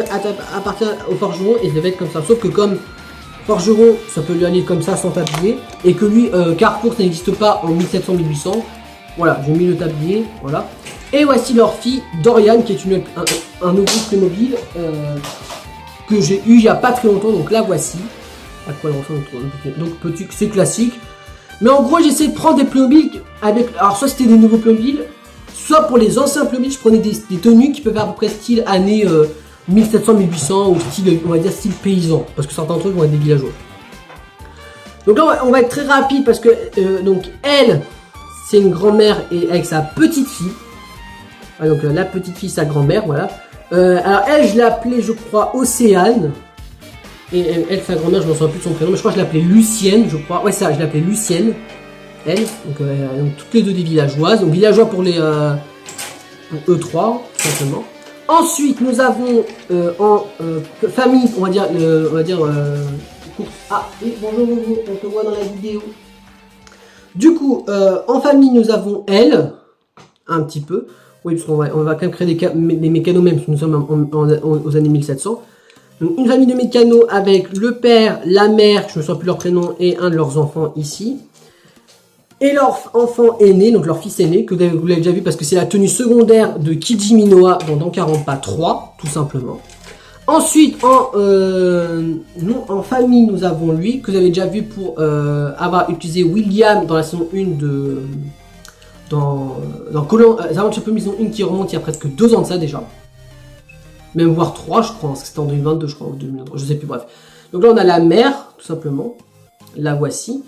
appartient au forgeron et ça devait être comme ça. Sauf que comme forgeron, ça peut lui aller comme ça sans tablier. Et que lui, Carrefour, ça n'existe pas en 1700-1800. Voilà, j'ai mis le tablier. Voilà. Et voici leur fille, Dorian, qui est un nouveau Playmobil que j'ai eu il n'y a pas très longtemps. Donc la voici. À quoi elle ressemble. Donc petit, c'est classique. Mais en gros, j'essaie de prendre des Playmobil avec. Alors, soit c'était des nouveaux Playmobil, soit pour les anciens Playmobil, je prenais des tenues qui peuvent faire à peu près style année 1700-1800 ou style, on va dire style paysan. Parce que certains trucs vont être des villageois. Donc là, on va être très rapide parce que donc elle, c'est une grand-mère et avec sa petite fille. Ah, donc la petite fille, sa grand-mère, voilà. Alors elle, je l'ai appelée, je crois, Océane. Et elle, sa grand-mère, je ne me souviens plus de son prénom, mais je crois que je l'appelais Lucienne, je crois. Ouais, ça, je l'appelais Lucienne. Elle, donc toutes les deux des villageoises. Donc villageois pour les pour E3, tout simplement. Ensuite, nous avons en famille, on va dire, ah, oui, bonjour, on te voit dans la vidéo. Du coup, en famille, nous avons elle, un petit peu. Oui, parce qu'on va quand même créer des mécanos même, parce que nous sommes aux années 1700. Donc, une famille de mécanos avec le père, la mère, je ne me souviens plus leur prénom, et un de leurs enfants ici. Et leur enfant aîné, donc leur fils aîné, que vous l'avez déjà vu parce que c'est la tenue secondaire de Kiji Minoa dans Danganronpa 3, tout simplement. Ensuite, en famille, nous avons lui, que vous avez déjà vu pour avoir utilisé William dans la saison 1 dans Aventures Maison 1 qui remonte il y a presque 2 ans de ça déjà. Même voire 3 je crois, parce que c'était en 2022 je crois, ou 2023, je sais plus, bref. Donc là on a la mère, tout simplement, la voici.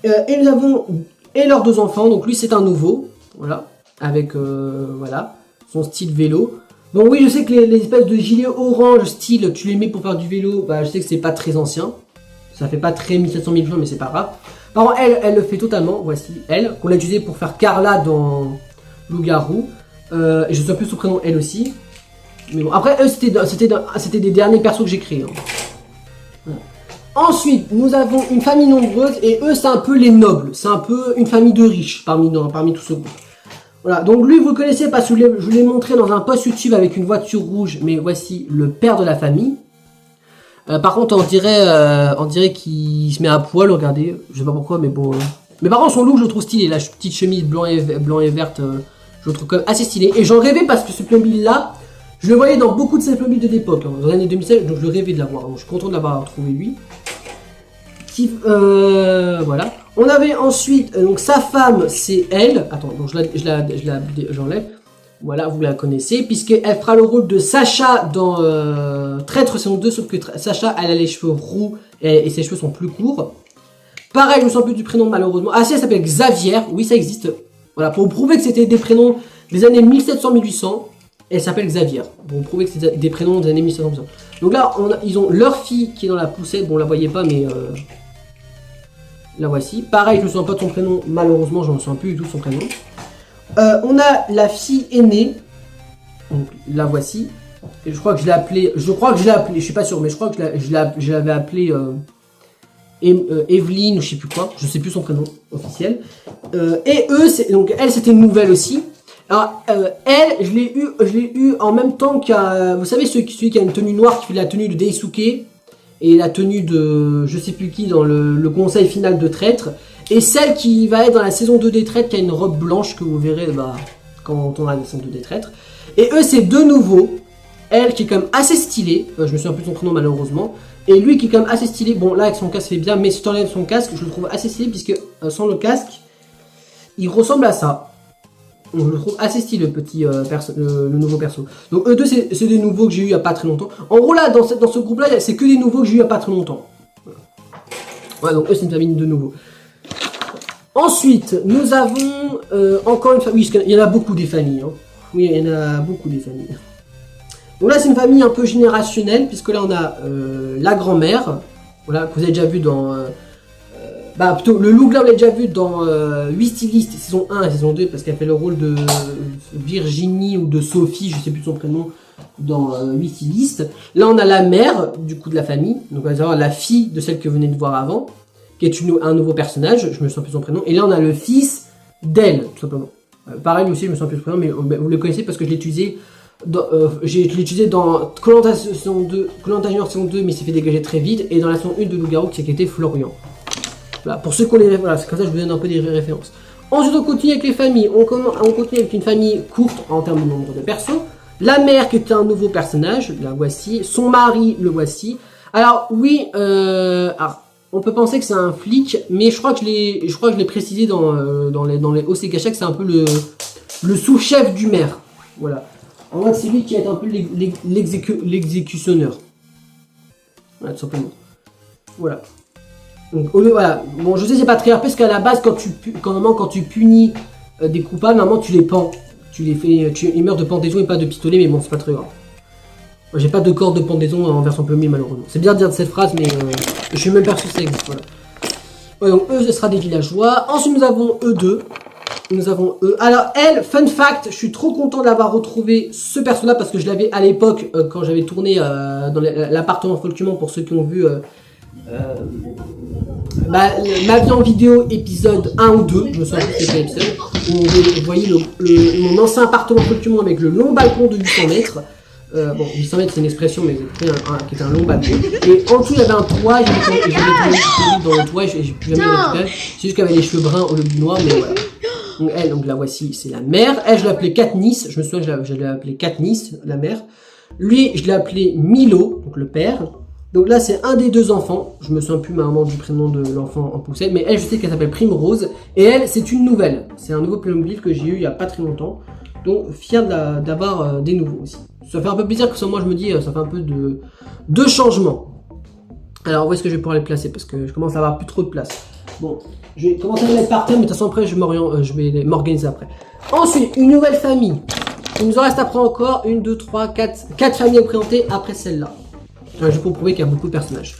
Et nous avons leurs 2 enfants, donc lui c'est un nouveau, voilà, avec voilà, son style vélo. Donc oui je sais que les espèces de gilets orange style, tu les mets pour faire du vélo, je sais que c'est pas très ancien. Ça fait pas très 1700 000 mais c'est pas grave. Par contre elle le fait totalement, voici elle, qu'on a utilisé pour faire Carla dans Loup-Garou. Et je sais plus son prénom elle aussi. Mais bon, après eux c'était des derniers persos que j'ai créés. Hein. Voilà. Ensuite, nous avons une famille nombreuse et eux c'est un peu les nobles. C'est un peu une famille de riches parmi tout ce groupe. Voilà, donc lui, vous le connaissez parce que je l'ai montré dans un post YouTube avec une voiture rouge, mais voici le père de la famille. Par contre, on dirait qu'il se met à poil, regardez, je sais pas pourquoi, mais bon. Mais par contre, son look, je le trouve stylé, la petite chemise blanc et verte, je le trouve quand même assez stylé. Et j'en rêvais parce que ce Playmobil-là, je le voyais dans beaucoup de ces Playmobil de l'époque, hein, dans les années 2016, donc je le rêvais de l'avoir, donc je suis content de l'avoir trouvé lui. Voilà. On avait ensuite, donc sa femme, c'est elle. Attends, donc j'enlève. Voilà, vous la connaissez, puisqu'elle fera le rôle de Sacha dans Traître saison 2, sauf que Sacha, elle a les cheveux roux et ses cheveux sont plus courts. Pareil, je me sens plus du prénom malheureusement. Ah si, elle s'appelle Xavier, oui ça existe. Voilà, pour prouver que c'était des prénoms des années 1700-1800, elle s'appelle Xavier. Pour prouver que c'était des prénoms des années 1700-1800. Donc là, ils ont leur fille qui est dans la poussette, bon on la voyait pas mais... la voici. Pareil, je ne me souviens pas de son prénom, malheureusement, je ne me souviens plus du tout de son prénom. On a la fille aînée, donc la voici. Et je crois que je l'ai appelée, je suis pas sûr, mais je crois que je l'avais appelée Evelyne ou je sais plus quoi, je sais plus son prénom officiel. Et eux, donc elle c'était une nouvelle aussi. Alors elle, je l'ai eu en même temps qu'à, vous savez celui qui a une tenue noire qui fait la tenue de Daisuke. Et la tenue de je sais plus qui dans le conseil final de Traître. Et celle qui va être dans la saison 2 des Traîtres qui a une robe blanche que vous verrez quand on aura la saison 2 des Traîtres. Et eux c'est deux nouveaux. Elle qui est quand même assez stylée. Je me souviens plus de son prénom malheureusement. Et lui qui est quand même assez stylé. Bon là avec son casque c'est bien. Mais si tu enlèves son casque je le trouve assez stylé. Puisque sans le casque il ressemble à ça. Je le trouve assez stylé le nouveau perso. Donc eux deux c'est des nouveaux que j'ai eu il y a pas très longtemps. En gros là dans ce groupe là c'est que des nouveaux que j'ai eu il y a pas très longtemps. Voilà donc eux c'est une famille de nouveaux. Ensuite nous avons encore une famille. Oui il y en a beaucoup des familles. Hein. Oui il y en a beaucoup des familles. Donc là c'est une famille un peu générationnelle puisque là on a la grand-mère. Voilà que vous avez déjà vu dans... plutôt, le look là on l'a déjà vu dans 8 stylistes, saison 1 et saison 2 parce qu'elle fait le rôle de Virginie ou de Sophie, je sais plus son prénom, dans 8 stylistes. Là on a la mère du coup de la famille, donc on va savoir la fille de celle que vous venez de voir avant, qui est un nouveau personnage, je me souviens plus son prénom. Et là on a le fils d'elle, tout simplement. Pareil lui aussi je me souviens plus son prénom, mais vous le connaissez parce que je l'ai utilisé dans Koh-Lanta saison 2, Koh-Lanta Junior saison 2, mais il s'est fait dégager très vite, et dans la saison 1 de Loup-Garou qui était Florian. Voilà, pour ceux qui ont les voilà, c'est comme ça que je vous donne un peu des références. Ensuite on continue avec les familles, on continue avec une famille courte en termes de nombre de persos. La mère qui est un nouveau personnage, la voici, son mari le voici. Alors oui, on peut penser que c'est un flic, mais je crois que je l'ai précisé dans les OC Gacha que c'est un peu le sous-chef du maire. Voilà. En vrai c'est lui qui est un peu l'exécutionneur. Voilà, tout simplement. Voilà. Donc, voilà. Bon, je sais c'est pas très RP parce qu'à la base quand tu punis des coupables, normalement tu les pends. Tu les fais, ils meurent de pendaison et pas de pistolet, mais bon c'est pas très grave. Moi j'ai pas de corde de pendaison en version Playmobil malheureusement. C'est bien de dire cette phrase mais je suis même perçu que ça existe. Voilà. Ouais, donc eux ce sera des villageois. Ensuite nous avons eux deux. Nous avons eux. Alors elle, fun fact, je suis trop content d'avoir retrouvé ce perso-là parce que je l'avais à l'époque quand j'avais tourné dans l'appartement Folcumon pour ceux qui ont vu ma vie en vidéo épisode 1 ou 2, je me souviens plus de quel épisode, où vous voyez mon ancien appartement Folcumon avec le long balcon de 800 mètres. Bon, 800 mètres c'est une expression, mais qui était un long balcon. Et en dessous il y avait un toit, j'avais tourné dans le toit, et j'ai plus jamais récupéré. C'est juste qu'elle avait les cheveux bruns au lieu du noir, mais voilà. Donc elle, donc la voici, c'est la mère. Elle, je l'appelais Katniss, je me souviens, je l'ai appelée Katniss, la mère. Lui, je l'ai appelé Milo, donc le père. Donc là, c'est un des deux enfants. Je me souviens plus maintenant du prénom de l'enfant en poussette, mais elle, je sais qu'elle s'appelle Primrose. Et elle, c'est une nouvelle. C'est un nouveau Playmobil que j'ai eu il y a pas très longtemps. Donc fier d'avoir des nouveaux aussi. Ça fait un peu plaisir que ça, moi je me dis, ça fait un peu de changement. Alors où est-ce que je vais pouvoir les placer parce que je commence à avoir plus trop de place. Bon, je vais commencer à les mettre par terre, mais de toute façon après je vais m'organiser après. Ensuite, une nouvelle famille. Il nous en reste après encore 1, 2, 3, 4 familles à présenter après celle-là. Je vais pour prouver qu'il y a beaucoup de personnages.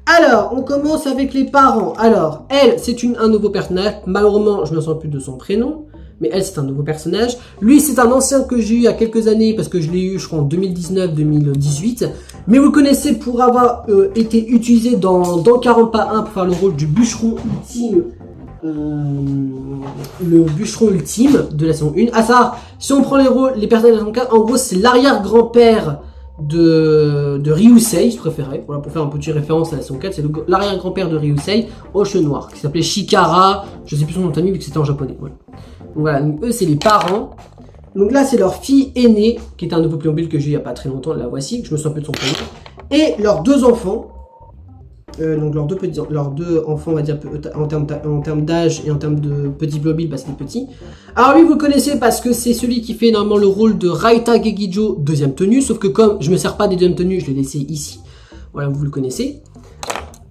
Alors, on commence avec les parents. Alors, elle, c'est un nouveau personnage. Malheureusement, je ne me souviens plus de son prénom. Mais elle, c'est un nouveau personnage. Lui, c'est un ancien que j'ai eu il y a quelques années, parce que je l'ai eu, je crois, en 2019-2018. Mais vous le connaissez pour avoir été utilisé dans 40 pas 1 pour faire le rôle du bûcheron ultime le bûcheron ultime de la saison 1. À ça, si on prend les personnages de la saison 4, en gros, c'est l'arrière-grand-père de Ryusei, je préférais, voilà, pour faire un petit référence à la saison 4, c'est l'arrière-grand-père de Ryusei aux cheveux noirs, qui s'appelait Shikara, je sais plus son nom de famille vu que c'était en japonais. Voilà. Donc voilà, donc eux c'est les parents. Donc là c'est leur fille aînée, qui est un nouveau Playmobil que j'ai eu il n'y a pas très longtemps, la voici, que je me souviens un peu de son prénom. Et leurs deux enfants, donc leurs deux enfants, on va dire, en termes d'âge et en termes de petits Playmobil, bah c'est des petits. Alors lui vous le connaissez parce que c'est celui qui fait normalement le rôle de Raita Gekijo, deuxième tenue, sauf que comme je me sers pas des deuxièmes tenues, je l'ai laissé ici. Voilà, vous le connaissez.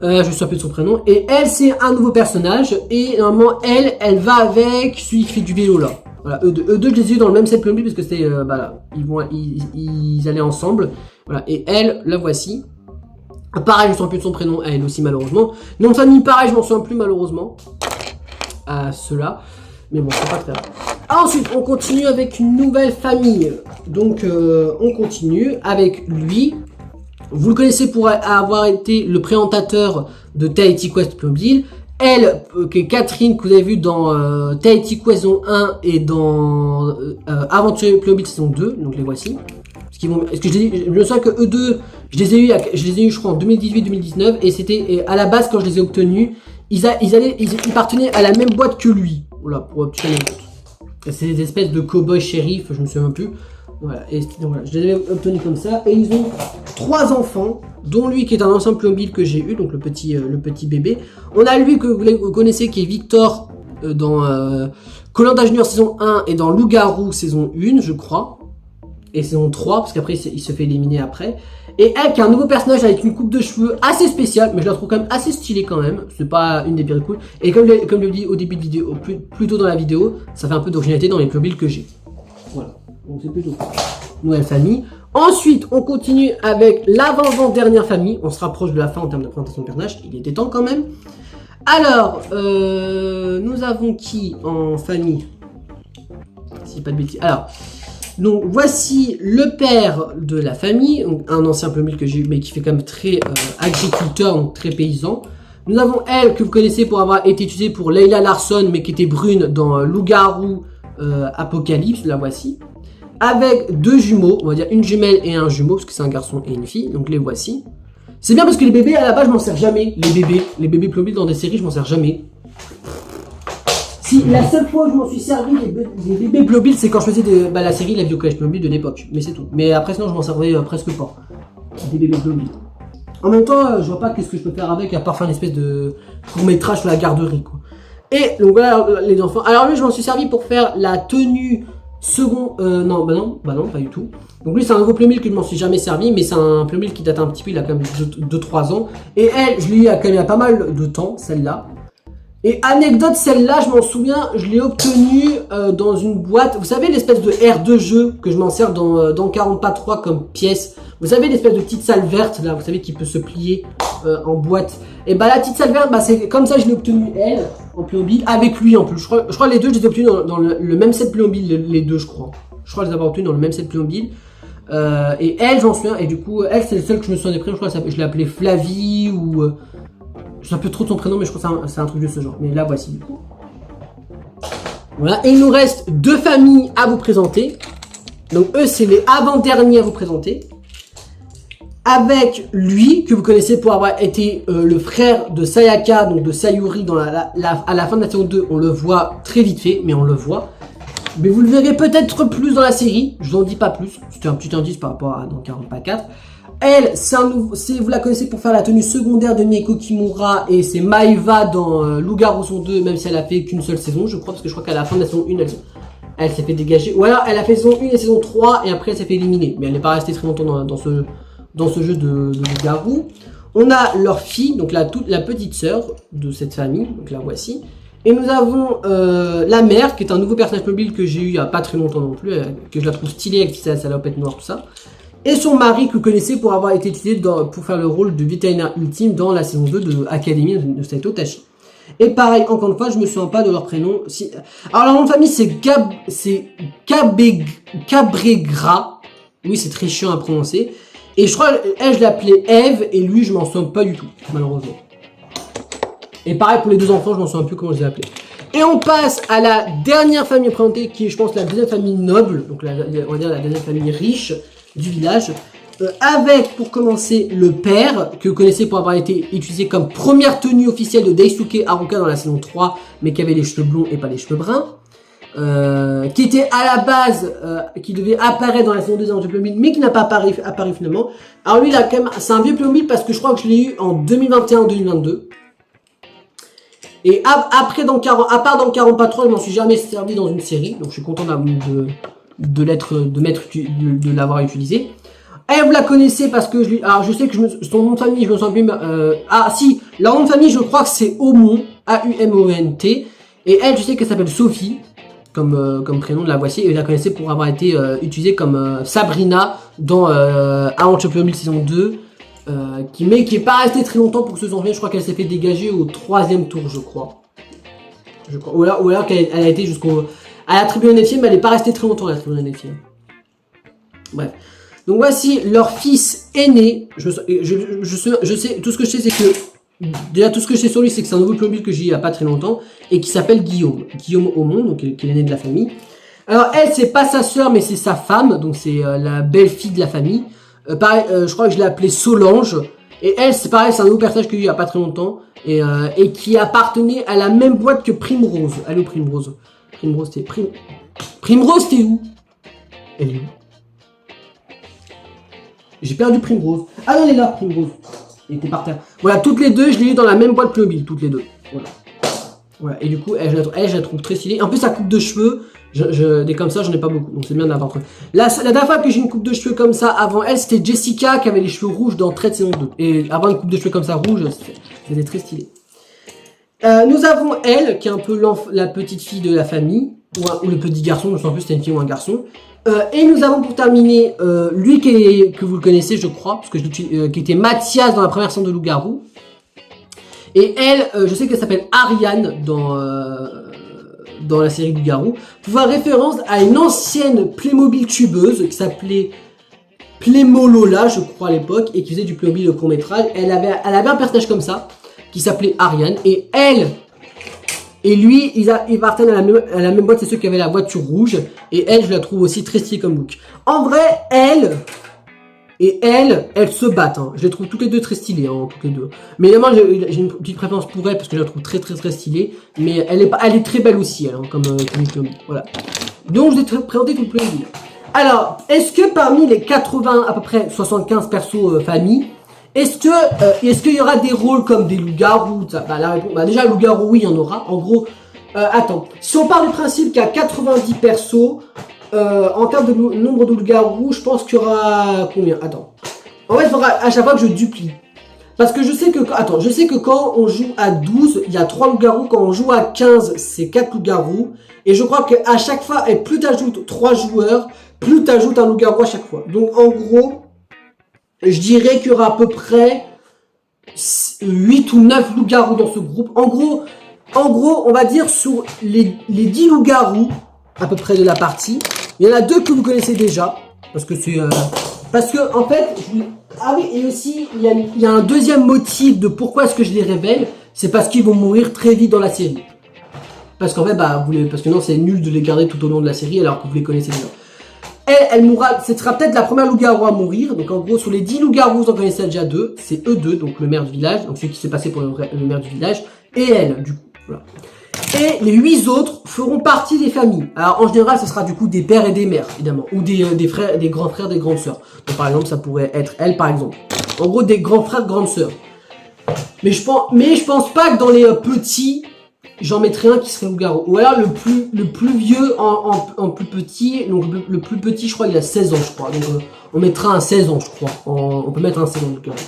Je me souviens plus de son prénom. Et elle, c'est un nouveau personnage. Et normalement, elle va avec celui qui fait du vélo là. Voilà, eux deux, je les ai eu dans le même set Playmobil parce que c'était, bah, ils allaient ensemble. Voilà, et elle, la voici. Pareil, je me souviens plus de son prénom, elle aussi malheureusement. Nom de famille, pareil, je m'en souviens plus malheureusement. À cela. Mais bon, c'est pas grave. Ensuite, on continue avec une nouvelle famille. Donc, on continue avec lui. Vous le connaissez pour avoir été le présentateur de Tahiti Quest Playmobil. Elle, qui est Catherine, que vous avez vu dans Tahiti Quest saison 1 et dans Aventure Playmobil saison 2. Donc, les voici. Est-ce que je me souviens que eux deux, je les ai eu je crois en 2018-2019 et c'était à la base quand je les ai obtenus, ils appartenaient à la même boîte que lui. Voilà, pour une petite anecdote. C'est des espèces de cow-boy shérif, je me souviens plus. Voilà, et donc voilà, je les ai obtenus comme ça et ils ont 3 enfants, dont lui qui est un ancien Playmobil que j'ai eu, donc le petit bébé. On a lui que vous connaissez qui est Victor dans Koh-Lanta Junior saison 1 et dans Loup-Garou saison 1, je crois. Et saison 3, parce qu'après il se fait éliminer après. Et elle qui est un nouveau personnage avec une coupe de cheveux assez spéciale, mais je la trouve quand même assez stylée quand même. C'est pas une des pires cool. Et comme je l'ai dit au début de vidéo, plus tôt dans la vidéo, ça fait un peu d'originalité dans les Playmobil que j'ai. Voilà, donc c'est plutôt cool. Nouvelle famille. Ensuite, on continue avec l'avant-dernière famille. On se rapproche de la fin en termes de présentation de personnage. Il était temps quand même. Alors, nous avons qui en famille? Si pas de bêtises. Alors, donc voici le père de la famille, donc un ancien Playmobil que j'ai eu, mais qui fait quand même très agriculteur, donc très paysan. Nous avons elle que vous connaissez pour avoir été utilisée pour Leila Larson, mais qui était brune dans Loup-Garou Apocalypse, la voici. Avec 2 jumeaux, on va dire une jumelle et un jumeau, parce que c'est un garçon et une fille, donc les voici. C'est bien parce que les bébés, à la base, je m'en sers jamais. Les bébés Playmobil dans des séries, je m'en sers jamais. Si, la seule fois où je m'en suis servi des bébés Playmobil, c'est quand je faisais la série La Vie au Collège Playmobil de l'époque. Mais c'est tout. Mais après, sinon, je m'en servais presque pas. Des bébés Playmobil. En même temps, je vois pas qu'est-ce que je peux faire avec, à part faire une espèce de court-métrage sur la garderie, quoi. Et donc voilà, les enfants. Alors lui, je m'en suis servi pour faire la tenue second... non, pas du tout. Donc lui, c'est un nouveau Playmobil que je m'en suis jamais servi, mais c'est un Playmobil qui date un petit peu, il a quand même 2-3 ans. Et elle, je l'ai eu quand même il y a pas mal de temps, celle-là. Et anecdote, celle-là, je m'en souviens, je l'ai obtenue dans une boîte. Vous savez, l'espèce de air de jeu que je m'en sers dans 40 pas 3 comme pièce. Vous savez, l'espèce de petite salle verte, là, vous savez, qui peut se plier en boîte. Et bah, la petite salle verte, bah, c'est comme ça, je l'ai obtenue, elle, en Playmobil, avec lui en plus. Je crois les deux, je les ai obtenus dans le même set Playmobil, les deux, je crois. Je crois les avoir obtenus dans le même set Playmobil. Et elle, j'en souviens, et du coup, elle, c'est le seul que je me souviens des prénoms. Je crois que je l'ai appelée Flavie ou. Je sais un peu trop de son prénom, mais je crois que c'est un truc de ce genre. Mais là, voici du coup. Voilà. Et il nous reste 2 familles à vous présenter. Donc, eux, c'est les avant-derniers à vous présenter. Avec lui, que vous connaissez pour avoir été le frère de Sayaka, donc de Sayuri, à la fin de la saison 2. On le voit très vite fait, mais on le voit. Mais vous le verrez peut-être plus dans la série. Je vous en dis pas plus. C'était un petit indice par rapport à dans 40 pas 4. Elle, vous la connaissez pour faire la tenue secondaire de Mieko Kimura et c'est Maeva dans Loup-Garou saison 2, même si elle a fait qu'une seule saison, je crois, parce que je crois qu'à la fin de la saison 1, elle s'est fait dégager. Ou alors, elle a fait saison 1 et saison 3 et après, elle s'est fait éliminer. Mais elle n'est pas restée très longtemps dans ce jeu de Loup-Garou. On a leur fille, donc la petite sœur de cette famille, donc la voici. Et nous avons la mère, qui est un nouveau personnage mobile que j'ai eu il n'y a pas très longtemps non plus, que je la trouve stylée avec sa salopette noire, tout ça. Et son mari que vous connaissez pour avoir été utilisé pour faire le rôle de vétérinaire ultime dans la saison 2 de Academy de Saito Tachi. Et pareil, encore une fois, je me souviens pas de leur prénom. Alors leur nom de famille c'est Cabregra. Oui, c'est très chiant à prononcer. Et je crois, elle, je l'appelais Eve, et lui, je m'en souviens pas du tout, malheureusement. Et pareil pour les deux enfants, je m'en souviens un peu comment je les ai appelés. Et on passe à la dernière famille présentée, qui est, je pense, la deuxième famille noble, donc on va dire la deuxième famille riche du village. Avec, pour commencer, le père, que vous connaissez pour avoir été utilisé comme première tenue officielle de Daisuke Haruka dans la saison 3, mais qui avait les cheveux blonds et pas les cheveux bruns. Qui était à la base, qui devait apparaître dans la saison 2 de Playmobil, mais qui n'a pas apparu finalement. Alors lui, il a quand même, c'est un vieux Playmobil parce que je crois que je l'ai eu en 2021-2022. Et après, à part dans 40 Patrol, je m'en suis jamais servi dans une série, donc je suis content de l'avoir utilisé. Et vous la connaissez parce que alors je sais que son nom de famille, je me sens plus, ah si, leur nom de famille, je crois que c'est Aumont, A-U-M-O-N-T, et elle, je sais qu'elle s'appelle Sophie, comme prénom de la voici, et vous la connaissez pour avoir été utilisée comme Sabrina dans Aventure Playmobil saison 2, qui est pas restée très longtemps pour que ce soit, je crois qu'elle s'est fait dégager au 3e tour, je crois. Ou alors qu'elle a été à la tribune NFM, mais elle n'est pas restée très longtemps à la tribune NFM. Bref. Donc voici leur fils aîné. Je sais, tout ce que je sais, c'est que déjà tout ce que je sais sur lui, c'est que c'est un nouveau Playmobil que j'ai eu il y a pas très longtemps et qui s'appelle Guillaume Aumont, donc qui est l'aîné de la famille. Alors elle, c'est pas sa sœur, mais c'est sa femme, donc c'est la belle-fille de la famille. Pareil, je crois que je l'ai appelée Solange. Et elle, c'est pareil, c'est un nouveau personnage que j'ai eu il y a pas très longtemps et qui appartenait à la même boîte que Primrose. Allô Primrose. Primrose, t'es où? Elle est où? J'ai perdu Primrose. Ah non, elle est là, Primrose. Elle était par terre. Voilà, toutes les deux, je l'ai eu dans la même boîte Playmobil, toutes les deux. Voilà. Et du coup, elle, je la trouve très stylée. En plus, sa coupe de cheveux, des comme ça, j'en ai pas beaucoup. Donc c'est bien d'avoir. La dernière fois que j'ai une coupe de cheveux comme ça, avant elle, c'était Jessica qui avait les cheveux rouges dans Trade saison 2. Et avoir une coupe de cheveux comme ça rouge, c'était très stylé. Nous avons elle, qui est un peu la petite fille de la famille, ou le petit garçon, je me souviens plus si c'était une fille ou un garçon. Et nous avons pour terminer lui que vous le connaissez, je crois, parce que qui était Mathias dans la première saison de Loup-Garou. Et elle, je sais qu'elle s'appelle Ariane dans la série Loup-Garou, pour faire référence à une ancienne Playmobil tubeuse qui s'appelait Playmolola, je crois à l'époque, et qui faisait du Playmobil court-métrage. Elle avait un personnage comme ça, qui s'appelait Ariane, et elle et lui, ils appartiennent à la même boîte, c'est ceux qui avaient la voiture rouge, et elle, je la trouve aussi très stylée comme look. En vrai, elle se battent, hein. Je les trouve toutes les deux très stylées, hein, toutes les deux. Mais évidemment, j'ai une petite préférence pour elle, parce que je la trouve très stylée, mais elle est très belle aussi, elle, hein, comme Playmobil, voilà. Donc, je vais te présenter tout le Playmobil. Alors, est-ce que parmi les 80, à peu près 75 persos famille, est-ce qu'il y aura des rôles comme des loups-garous? La réponse, déjà, loups-garous, oui, il y en aura. En gros, attends. Si on part du principe qu'il y a 90 persos, en termes de nombre de loups-garous, je pense qu'il y aura combien? Attends. En fait, il faudra à chaque fois que je duplie. Parce que je sais que quand on joue à 12, il y a 3 loups-garous. Quand on joue à 15, c'est 4 loups-garous. Et je crois qu'à chaque fois, et plus tu ajoutes 3 joueurs, plus tu ajoutes un loup-garou à chaque fois. Donc, en gros, je dirais qu'il y aura à peu près 8 ou 9 loups-garous dans ce groupe. En gros, on va dire sur les 10 loups-garous, à peu près de la partie, il y en a 2 que vous connaissez déjà. Parce que c'est... parce que, en fait... Ah oui, et aussi, il y a un deuxième motif de pourquoi est-ce que je les révèle. C'est parce qu'ils vont mourir très vite dans la série. Parce qu'en fait, parce que non, c'est nul de les garder tout au long de la série alors que vous les connaissez déjà. Elle mourra, ce sera peut-être la première loup-garou à mourir. Donc en gros, sur les 10 loups-garous, vous en connaissez déjà 2. C'est eux deux, donc le maire du village, donc celui qui s'est passé pour le maire du village, et elle, du coup. Voilà. Et les 8 autres feront partie des familles. Alors en général, ce sera du coup des pères et des mères, évidemment. Ou des frères, des grands frères, des grandes sœurs. Donc par exemple, ça pourrait être elle, par exemple. En gros, des grands frères, grandes sœurs. Mais je pense pas que dans les petits, j'en mettrais un qui serait loup-garou. Ou alors le plus vieux en plus petit. Donc le plus petit, je crois, il a 16 ans, je crois. Donc on mettra un 16 ans, je crois. On peut mettre un 16 ans de loup-garou.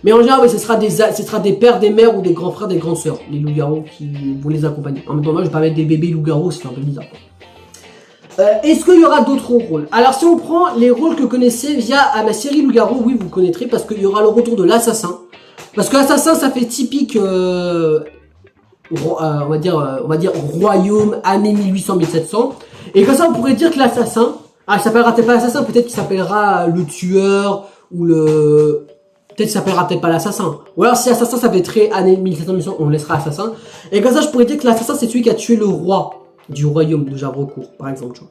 Mais en général, oui, ce sera des pères, des mères ou des grands frères, des grandes sœurs. Les loups-garous qui vont les accompagner. En même temps, moi, je vais pas mettre des bébés loups-garous, c'est un peu bizarre. Est-ce qu'il y aura d'autres rôles? Alors, si on prend les rôles que vous connaissez via ma série Loup-garou, oui, vous connaîtrez parce qu'il y aura le retour de l'assassin. Parce que l'assassin, ça fait typique, on va dire royaume, année 1800-1700. Et comme ça, on pourrait dire que l'assassin, il s'appellera peut-être pas l'assassin, peut-être qu'il s'appellera le tueur ou le... Peut-être ça s'appellera peut-être pas l'assassin. Ou alors si assassin ça fait très années 1700, on laissera assassin. Et comme ça je pourrais dire que l'assassin c'est celui qui a tué le roi du royaume de Javrecourt, par exemple. Tu vois.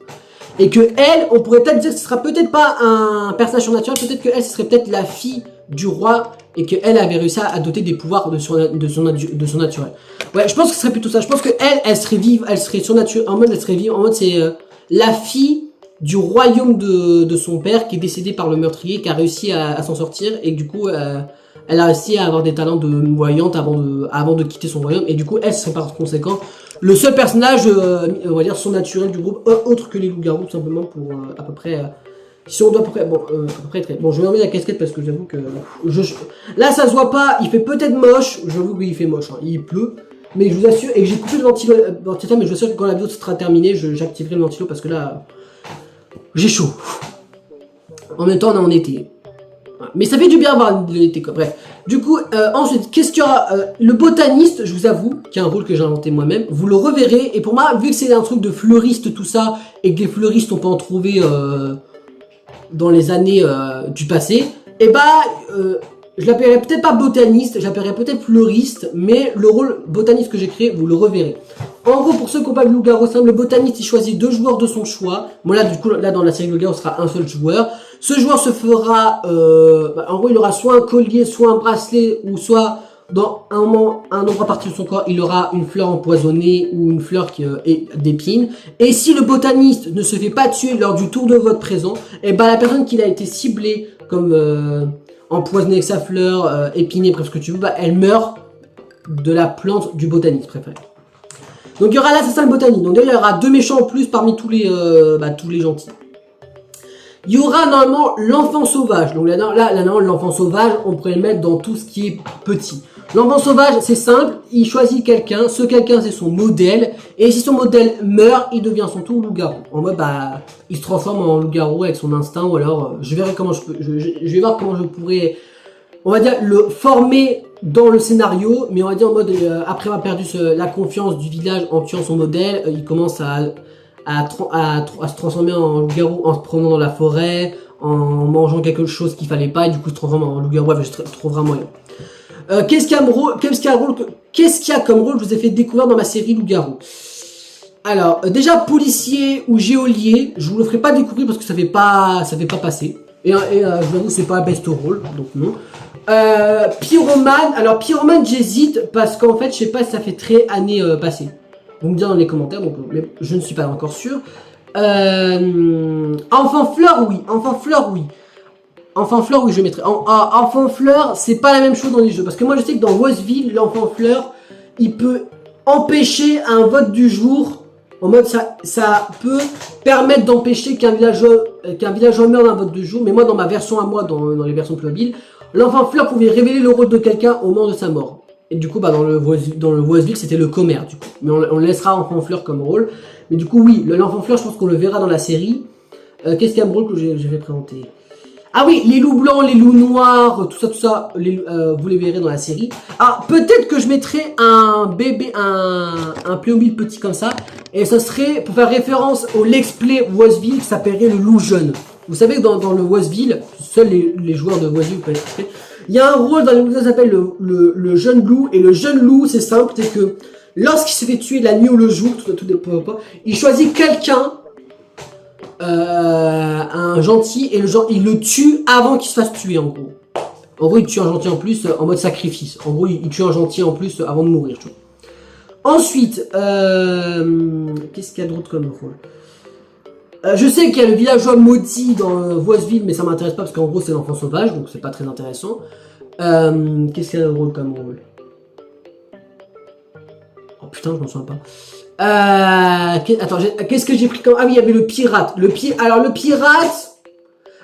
Et que elle, on pourrait peut-être dire que ce sera peut-être pas un personnage surnaturel, peut-être que elle ce serait peut-être la fille du roi et qu'elle avait réussi à doter des pouvoirs de son naturel. Ouais, je pense que ce serait plutôt ça. Je pense que elle serait vive, elle serait surnaturelle, en mode elle serait vive, en mode c'est la fille du royaume de son père qui est décédé par le meurtrier, qui a réussi à s'en sortir et du coup elle a réussi à avoir des talents de voyante avant de quitter son royaume et du coup elle serait par conséquent le seul personnage, on va dire, surnaturel du groupe, autre que les loups-garous, tout simplement pour à peu près. Si on doit à peu près, bon, à peu près très. Bon, je vais enlever la casquette parce que j'avoue que là ça se voit pas. Il fait peut-être moche. J'avoue qu'il fait moche. Hein. Il pleut, mais je vous assure et que j'ai coupé le ventilateur, mais je vous assure que quand la vidéo sera terminée, j'activerai le ventilo parce que là, j'ai chaud. En même temps, on est en été. Mais ça fait du bien avoir de l'été quoi. Bref. Du coup, ensuite, qu'est-ce qu'il y aura le botaniste, je vous avoue, qui est un rôle que j'ai inventé moi-même, vous le reverrez. Et pour moi, vu que c'est un truc de fleuriste, tout ça, et que les fleuristes, on peut en trouver dans les années du passé, et je l'appellerai peut-être pas botaniste, j'appellerai peut-être fleuriste, mais le rôle botaniste que j'ai créé, vous le reverrez. En gros, pour ceux qui n'ont pas vu Loup-garou simple, le botaniste, il choisit 2 joueurs de son choix. Bon là, du coup, là dans la série Loup-garou, ce sera un seul joueur. Ce joueur se fera, en gros, il aura soit un collier, soit un bracelet, ou soit dans un endroit parti de son corps, il aura une fleur empoisonnée ou une fleur qui est d'épines. Et si le botaniste ne se fait pas tuer lors du tour de vote présent, et la personne qui a été ciblée comme empoisonnée avec sa fleur, épinée, bref ce que tu veux, elle meurt de la plante du botaniste préféré. Donc il y aura l'assassin botanique. Donc d'ailleurs il y aura 2 méchants en plus parmi tous les gentils. Il y aura normalement l'enfant sauvage. Donc là l'enfant sauvage, on pourrait le mettre dans tout ce qui est petit. L'enfant sauvage, c'est simple, il choisit quelqu'un, ce quelqu'un c'est son modèle, et si son modèle meurt, il devient son tour loup-garou. En mode, il se transforme en loup-garou avec son instinct, ou alors, je verrai comment je vais voir comment je pourrais, on va dire, le former dans le scénario, mais on va dire en mode, après avoir perdu la confiance du village en tuant son modèle, il commence à se transformer en loup-garou en se promenant dans la forêt, en mangeant quelque chose qu'il fallait pas, et du coup il se transforme en loup-garou, je trouverai un moyen. Qu'est-ce qu'il y a comme rôle que je vous ai fait découvrir dans ma série Loup-garou? Alors, déjà policier ou geôlier, je vous le ferai pas découvrir parce que ça fait pas passer. Et je vous avoue, c'est pas un best rôle, donc non. Pyromane, alors pyromane j'hésite parce qu'en fait, je sais pas si ça fait très années passées. Vous me direz dans les commentaires, donc mais je ne suis pas encore sûr. Enfant fleur, oui. Enfant fleur, oui, je mettrai. Enfant fleur, c'est pas la même chose dans les jeux. Parce que moi, je sais que dans Roseville, l'enfant fleur, il peut empêcher un vote du jour. En mode, ça peut permettre d'empêcher qu'un villageois meure d'un vote du jour. Mais moi, dans ma version à moi, dans les versions plus mobiles, l'enfant fleur pouvait révéler le rôle de quelqu'un au moment de sa mort. Et du coup, dans le Roseville, c'était le commère, du coup. Mais on laissera enfant fleur comme rôle. Mais du coup, oui, l'enfant fleur, je pense qu'on le verra dans la série. Qu'est-ce qu'il y a de rôle que j'ai fait présenter? Ah oui, les loups blancs, les loups noirs, tout ça, vous les verrez dans la série. Ah, peut-être que je mettrai un bébé, un Playmobil petit comme ça. Et ce serait pour faire référence au Let's Play Roseville qui s'appellerait le loup jeune. Vous savez que dans le Roseville, seuls les joueurs de Roseville peuvent être faits. Il y a un rôle dans le loup qui s'appelle le jeune loup. Et le jeune loup, c'est simple, c'est que lorsqu'il se fait tuer la nuit ou le jour, il choisit quelqu'un. Un gentil et il le tue avant qu'il se fasse tuer en gros. En gros il tue un gentil en plus en mode sacrifice. En gros il tue un gentil en plus avant de mourir. Tu vois. Ensuite, qu'est-ce qu'il y a d'autre comme rôle? Je sais qu'il y a le villageois maudit dans Voiceville, mais ça m'intéresse pas parce qu'en gros c'est l'enfant sauvage, donc c'est pas très intéressant. Qu'est-ce qu'il y a de rôle comme rôle? Oh putain, je m'en souviens pas. Attends, qu'est-ce que j'ai pris comme... Ah oui, il y avait le pirate. Alors le pirate...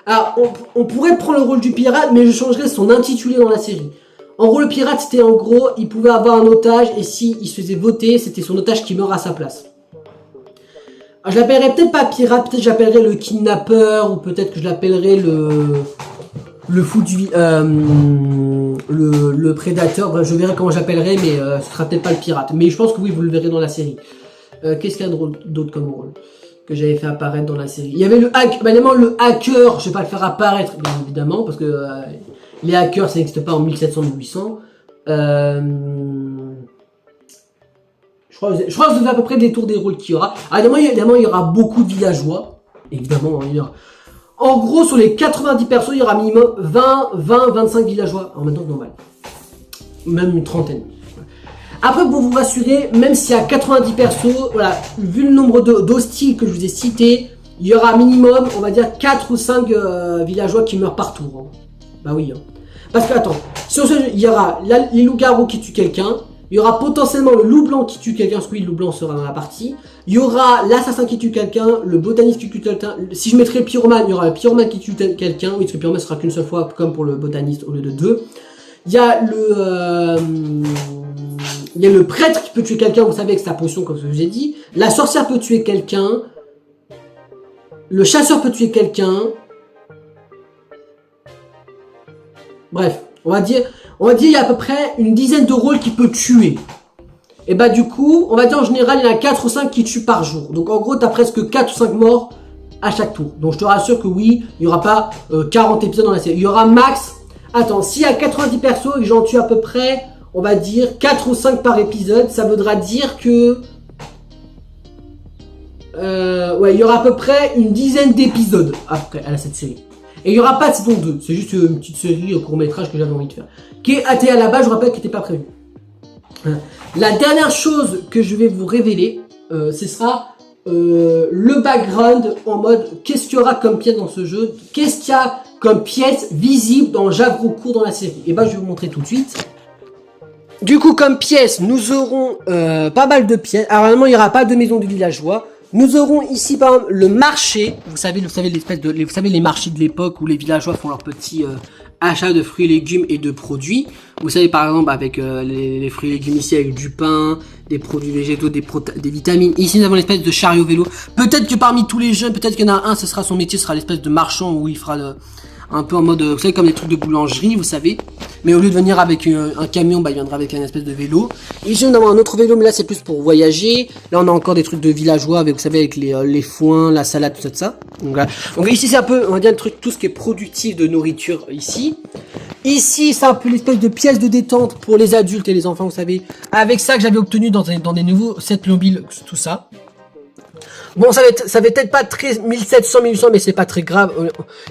Alors, on pourrait prendre le rôle du pirate, mais je changerais son intitulé dans la série. En gros, le pirate, c'était en gros, il pouvait avoir un otage, et s'il se faisait voter, c'était son otage qui meurt à sa place. Alors, je l'appellerais peut-être pas pirate, peut-être j'appellerais le kidnappeur, ou peut-être que je l'appellerais le fou du... le prédateur. Bref, je verrai comment j'appellerai, mais ce sera peut-être pas le pirate. Mais je pense que oui, vous le verrez dans la série. Qu'est-ce qu'il y a d'autre comme rôle que j'avais fait apparaître dans la série? Il y avait le hacker, évidemment le hacker, je vais pas le faire apparaître bien évidemment parce que Les hackers, ça n'existe pas en 1700-1800. Je crois que vous avez à peu près des tours des rôles qu'il y aura. Alors, évidemment, il y aura beaucoup de villageois. Évidemment, il y aura. En gros, sur les 90 persos, il y aura minimum 20-25 villageois. En même temps, normal. Même une trentaine. Après, pour vous rassurer, même s'il y a 90 persos, voilà, vu le nombre d'hostiles que je vous ai cités, il y aura minimum, on va dire, 4 ou 5 villageois qui meurent par tour. Hein. Bah oui. Hein. Parce que, attends, sur ce jeu, il y aura les loups-garous qui tuent quelqu'un. Il y aura potentiellement le loup blanc qui tue quelqu'un, parce que oui, le loup blanc sera dans la partie. Il y aura l'assassin qui tue quelqu'un, le botaniste qui tue quelqu'un. Si je mettrais le pyromane, il y aura le pyromane qui tue quelqu'un. Oui, parce que le pyromane sera qu'une seule fois, comme pour le botaniste, au lieu de 2. Il y a le prêtre qui peut tuer quelqu'un, vous savez, avec sa potion, comme je vous ai dit. La sorcière peut tuer quelqu'un. Le chasseur peut tuer quelqu'un. Bref, on va dire, il y a à peu près une dizaine de rôles qui peut tuer. Et bah du coup, on va dire en général, il y en a 4 ou 5 qui tuent par jour. Donc en gros, tu as presque 4 ou 5 morts à chaque tour. Donc je te rassure que oui, il n'y aura pas 40 épisodes dans la série. Il y aura max... Attends, s'il y a 90 persos et que j'en tue à peu près, on va dire 4 ou 5 par épisode, ça voudra dire que... ouais, il y aura à peu près une dizaine d'épisodes après à cette série. Et il n'y aura pas de saison 2, c'est juste une petite série court-métrage que j'avais envie de faire. Qui est à la base, je rappelle, qui n'était pas prévu. La dernière chose que je vais vous révéler, ce sera le background en mode qu'est-ce qu'il y aura comme pièce dans ce jeu, qu'est-ce qu'il y a comme pièce visible dans Jabrocourt dans la série. Et bah je vais vous montrer tout de suite. Du coup, comme pièce, nous aurons pas mal de pièces. Alors normalement, il n'y aura pas de maison de villageois. Nous aurons ici par exemple le marché. Vous savez les marchés de l'époque où les villageois font leurs petits achats de fruits et légumes et de produits. Vous savez par exemple avec les fruits et légumes ici avec du pain, des produits végétaux, des vitamines. Ici nous avons l'espèce de chariot vélo. Peut-être que parmi tous les jeunes, peut-être qu'il y en a un, ce sera son métier, ce sera l'espèce de marchand où il fera un peu en mode, vous savez, comme des trucs de boulangerie, vous savez. Mais au lieu de venir avec un camion, bah, il viendra avec une espèce de vélo. Ici, on a un autre vélo, mais là, c'est plus pour voyager. Là, on a encore des trucs de villageois, avec, vous savez, avec les foins, la salade, tout ça. Donc, voilà. Donc ici, c'est un peu, on va dire, le truc, tout ce qui est productif de nourriture, ici. Ici, c'est un peu l'espèce de pièce de détente pour les adultes et les enfants, vous savez. Avec ça que j'avais obtenu dans des nouveaux sets mobiles, tout ça. Bon, ça va peut-être pas très 1700, 1800, mais c'est pas très grave.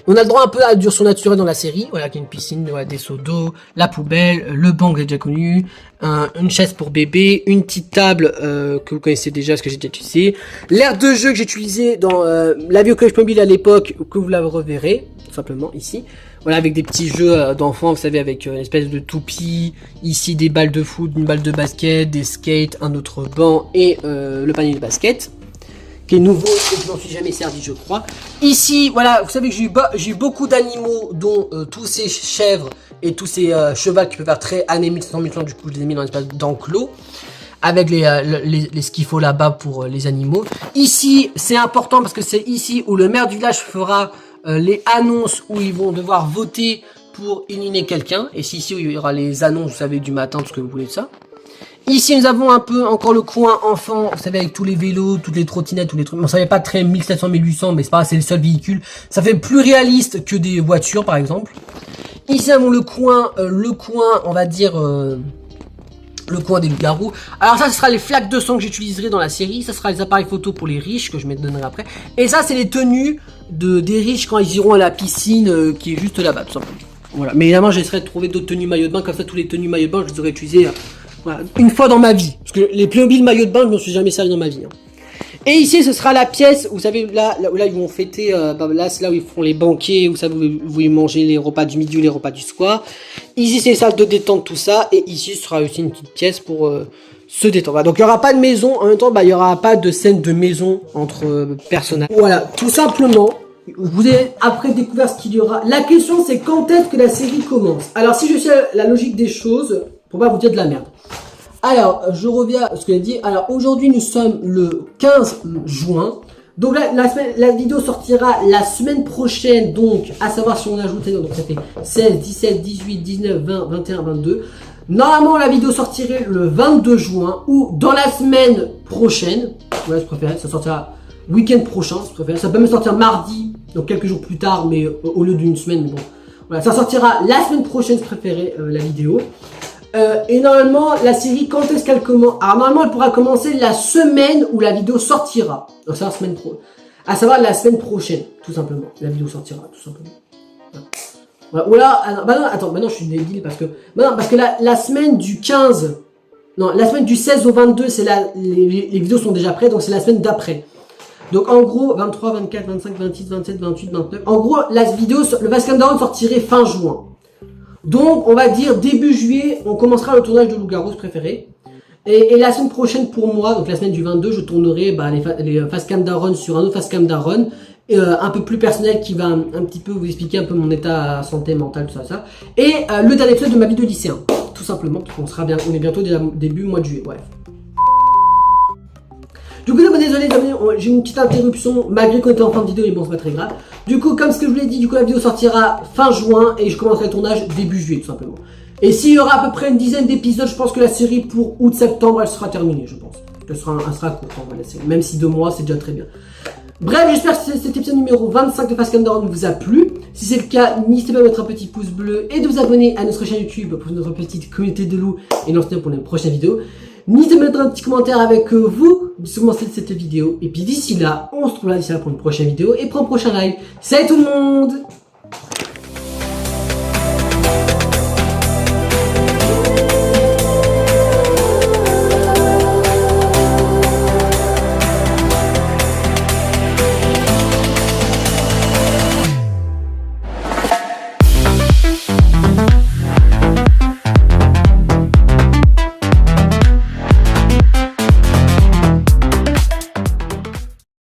On a le droit un peu à du surnaturel dans la série. Voilà, qu'il y a une piscine, voilà, des seaux d'eau, la poubelle, le banc que j'ai déjà connu, une chaise pour bébé, une petite table que vous connaissez déjà, parce que j'ai déjà utilisé. L'aire de jeu que j'ai utilisé dans la Bio College Mobile à l'époque, que vous la reverrez, tout simplement, ici. Voilà, avec des petits jeux d'enfants, vous savez, avec une espèce de toupie, ici des balles de foot, une balle de basket, des skates, un autre banc et le panier de basket. Qui est nouveau et je n'en suis jamais servi, je crois. Ici, voilà, vous savez que j'ai eu beaucoup d'animaux, dont tous ces chèvres et tous ces chevals qui peuvent faire très années 1500, 1800, du coup je les ai mis dans l'espace d'enclos. Avec ce qu'il faut là-bas pour les animaux. Ici, c'est important parce que c'est ici où le maire du village fera les annonces où ils vont devoir voter pour éliminer quelqu'un. Et c'est ici où il y aura les annonces, vous savez, du matin, tout ce que vous voulez de ça. Ici, nous avons un peu encore le coin enfant, vous savez, avec tous les vélos, toutes les trottinettes, tous les trucs. Bon, ça n'est pas très 1700, 1800, mais c'est pas grave, c'est le seul véhicule. Ça fait plus réaliste que des voitures, par exemple. Ici, nous avons le coin, on va dire, le coin des loups-garous. Alors ça, ce sera les flaques de sang que j'utiliserai dans la série. Ça sera les appareils photo pour les riches, que je me donnerai après. Et ça, c'est les tenues des riches quand ils iront à la piscine, qui est juste là-bas, tout simplement. Voilà. Mais évidemment, j'essaierai de trouver d'autres tenues maillot de bain. Comme ça, tous les tenues maillot de bain, je les aurais utilisées voilà, une fois dans ma vie. Parce que les Playmobil maillot de bain, je m'en suis jamais servi dans ma vie. Hein. Et ici, ce sera la pièce, vous savez, là ils vont fêter, là, c'est là où ils font les banquets, où vous mangez les repas du midi ou les repas du soir. Ici, c'est les salles de détente, tout ça. Et ici, ce sera aussi une petite pièce pour se détendre. Voilà, donc, il n'y aura pas de maison. En même temps, il n'y aura pas de scène de maison entre personnages. Voilà, tout simplement. Vous avez après découvert ce qu'il y aura. La question, c'est quand est-ce que la série commence? Alors, si je sais la logique des choses, pour pas vous dire de la merde. Alors, je reviens à ce que j'ai dit. Alors, aujourd'hui, nous sommes le 15 juin. Donc, la vidéo sortira la semaine prochaine. Donc, à savoir si on ajoute, donc ça fait 16, 17, 18, 19, 20, 21, 22. Normalement, la vidéo sortirait le 22 juin ou dans la semaine prochaine. Ouais, je préfère, ça sortira week-end prochain, je préfère. Ça peut même sortir mardi, donc quelques jours plus tard, mais au lieu d'une semaine, mais bon. Voilà, ça sortira la semaine prochaine, je préférais la vidéo. Et normalement, la série, quand est-ce qu'elle commence? Alors normalement, elle pourra commencer la semaine où la vidéo sortira. Donc c'est la semaine pro. À savoir la semaine prochaine, tout simplement. La vidéo sortira, tout simplement. Voilà. Ou là, bah non, attends, maintenant je suis débile parce que... Bah non, parce que la semaine du 15... Non, la semaine du 16 au 22, c'est là, les vidéos sont déjà prêtes, donc c'est la semaine d'après. Donc en gros, 23, 24, 25, 26, 27, 28, 29... En gros, la vidéo, le Fast Cam Daron sortirait fin juin. Donc, on va dire début juillet, on commencera le tournage de Loup-Garou préféré. Et la semaine prochaine pour moi, donc la semaine du 22, je tournerai les Fast Cam Daron sur un autre Fast Cam Daron. Un peu plus personnel qui va un petit peu vous expliquer un peu mon état santé mentale, tout ça. Et le dernier épisode de ma vie de lycéen. Tout simplement, parce qu'on sera bien, on est bientôt déjà début mois de juillet, bref. Du coup, désolé, j'ai une petite interruption, malgré qu'on était en fin de vidéo, mais bon, c'est pas très grave. Du coup, comme ce que je vous l'ai dit, du coup, la vidéo sortira fin juin et je commencerai le tournage début juillet, tout simplement. Et s'il y aura à peu près une dizaine d'épisodes, je pense que la série pour août-septembre, elle sera terminée, je pense. Elle sera courte, en vrai, la série. Même si 2 mois, c'est déjà très bien. Bref, j'espère que cet épisode numéro 25 de Fast Cam Daron vous a plu. Si c'est le cas, n'hésitez pas à mettre un petit pouce bleu et de vous abonner à notre chaîne YouTube pour notre petite communauté de loups et non pour les prochaines vidéos. N'hésitez pas à mettre un petit commentaire avec vous sur cette vidéo. Et puis d'ici là, on se retrouve là pour une prochaine vidéo et pour un prochain live. Salut tout le monde!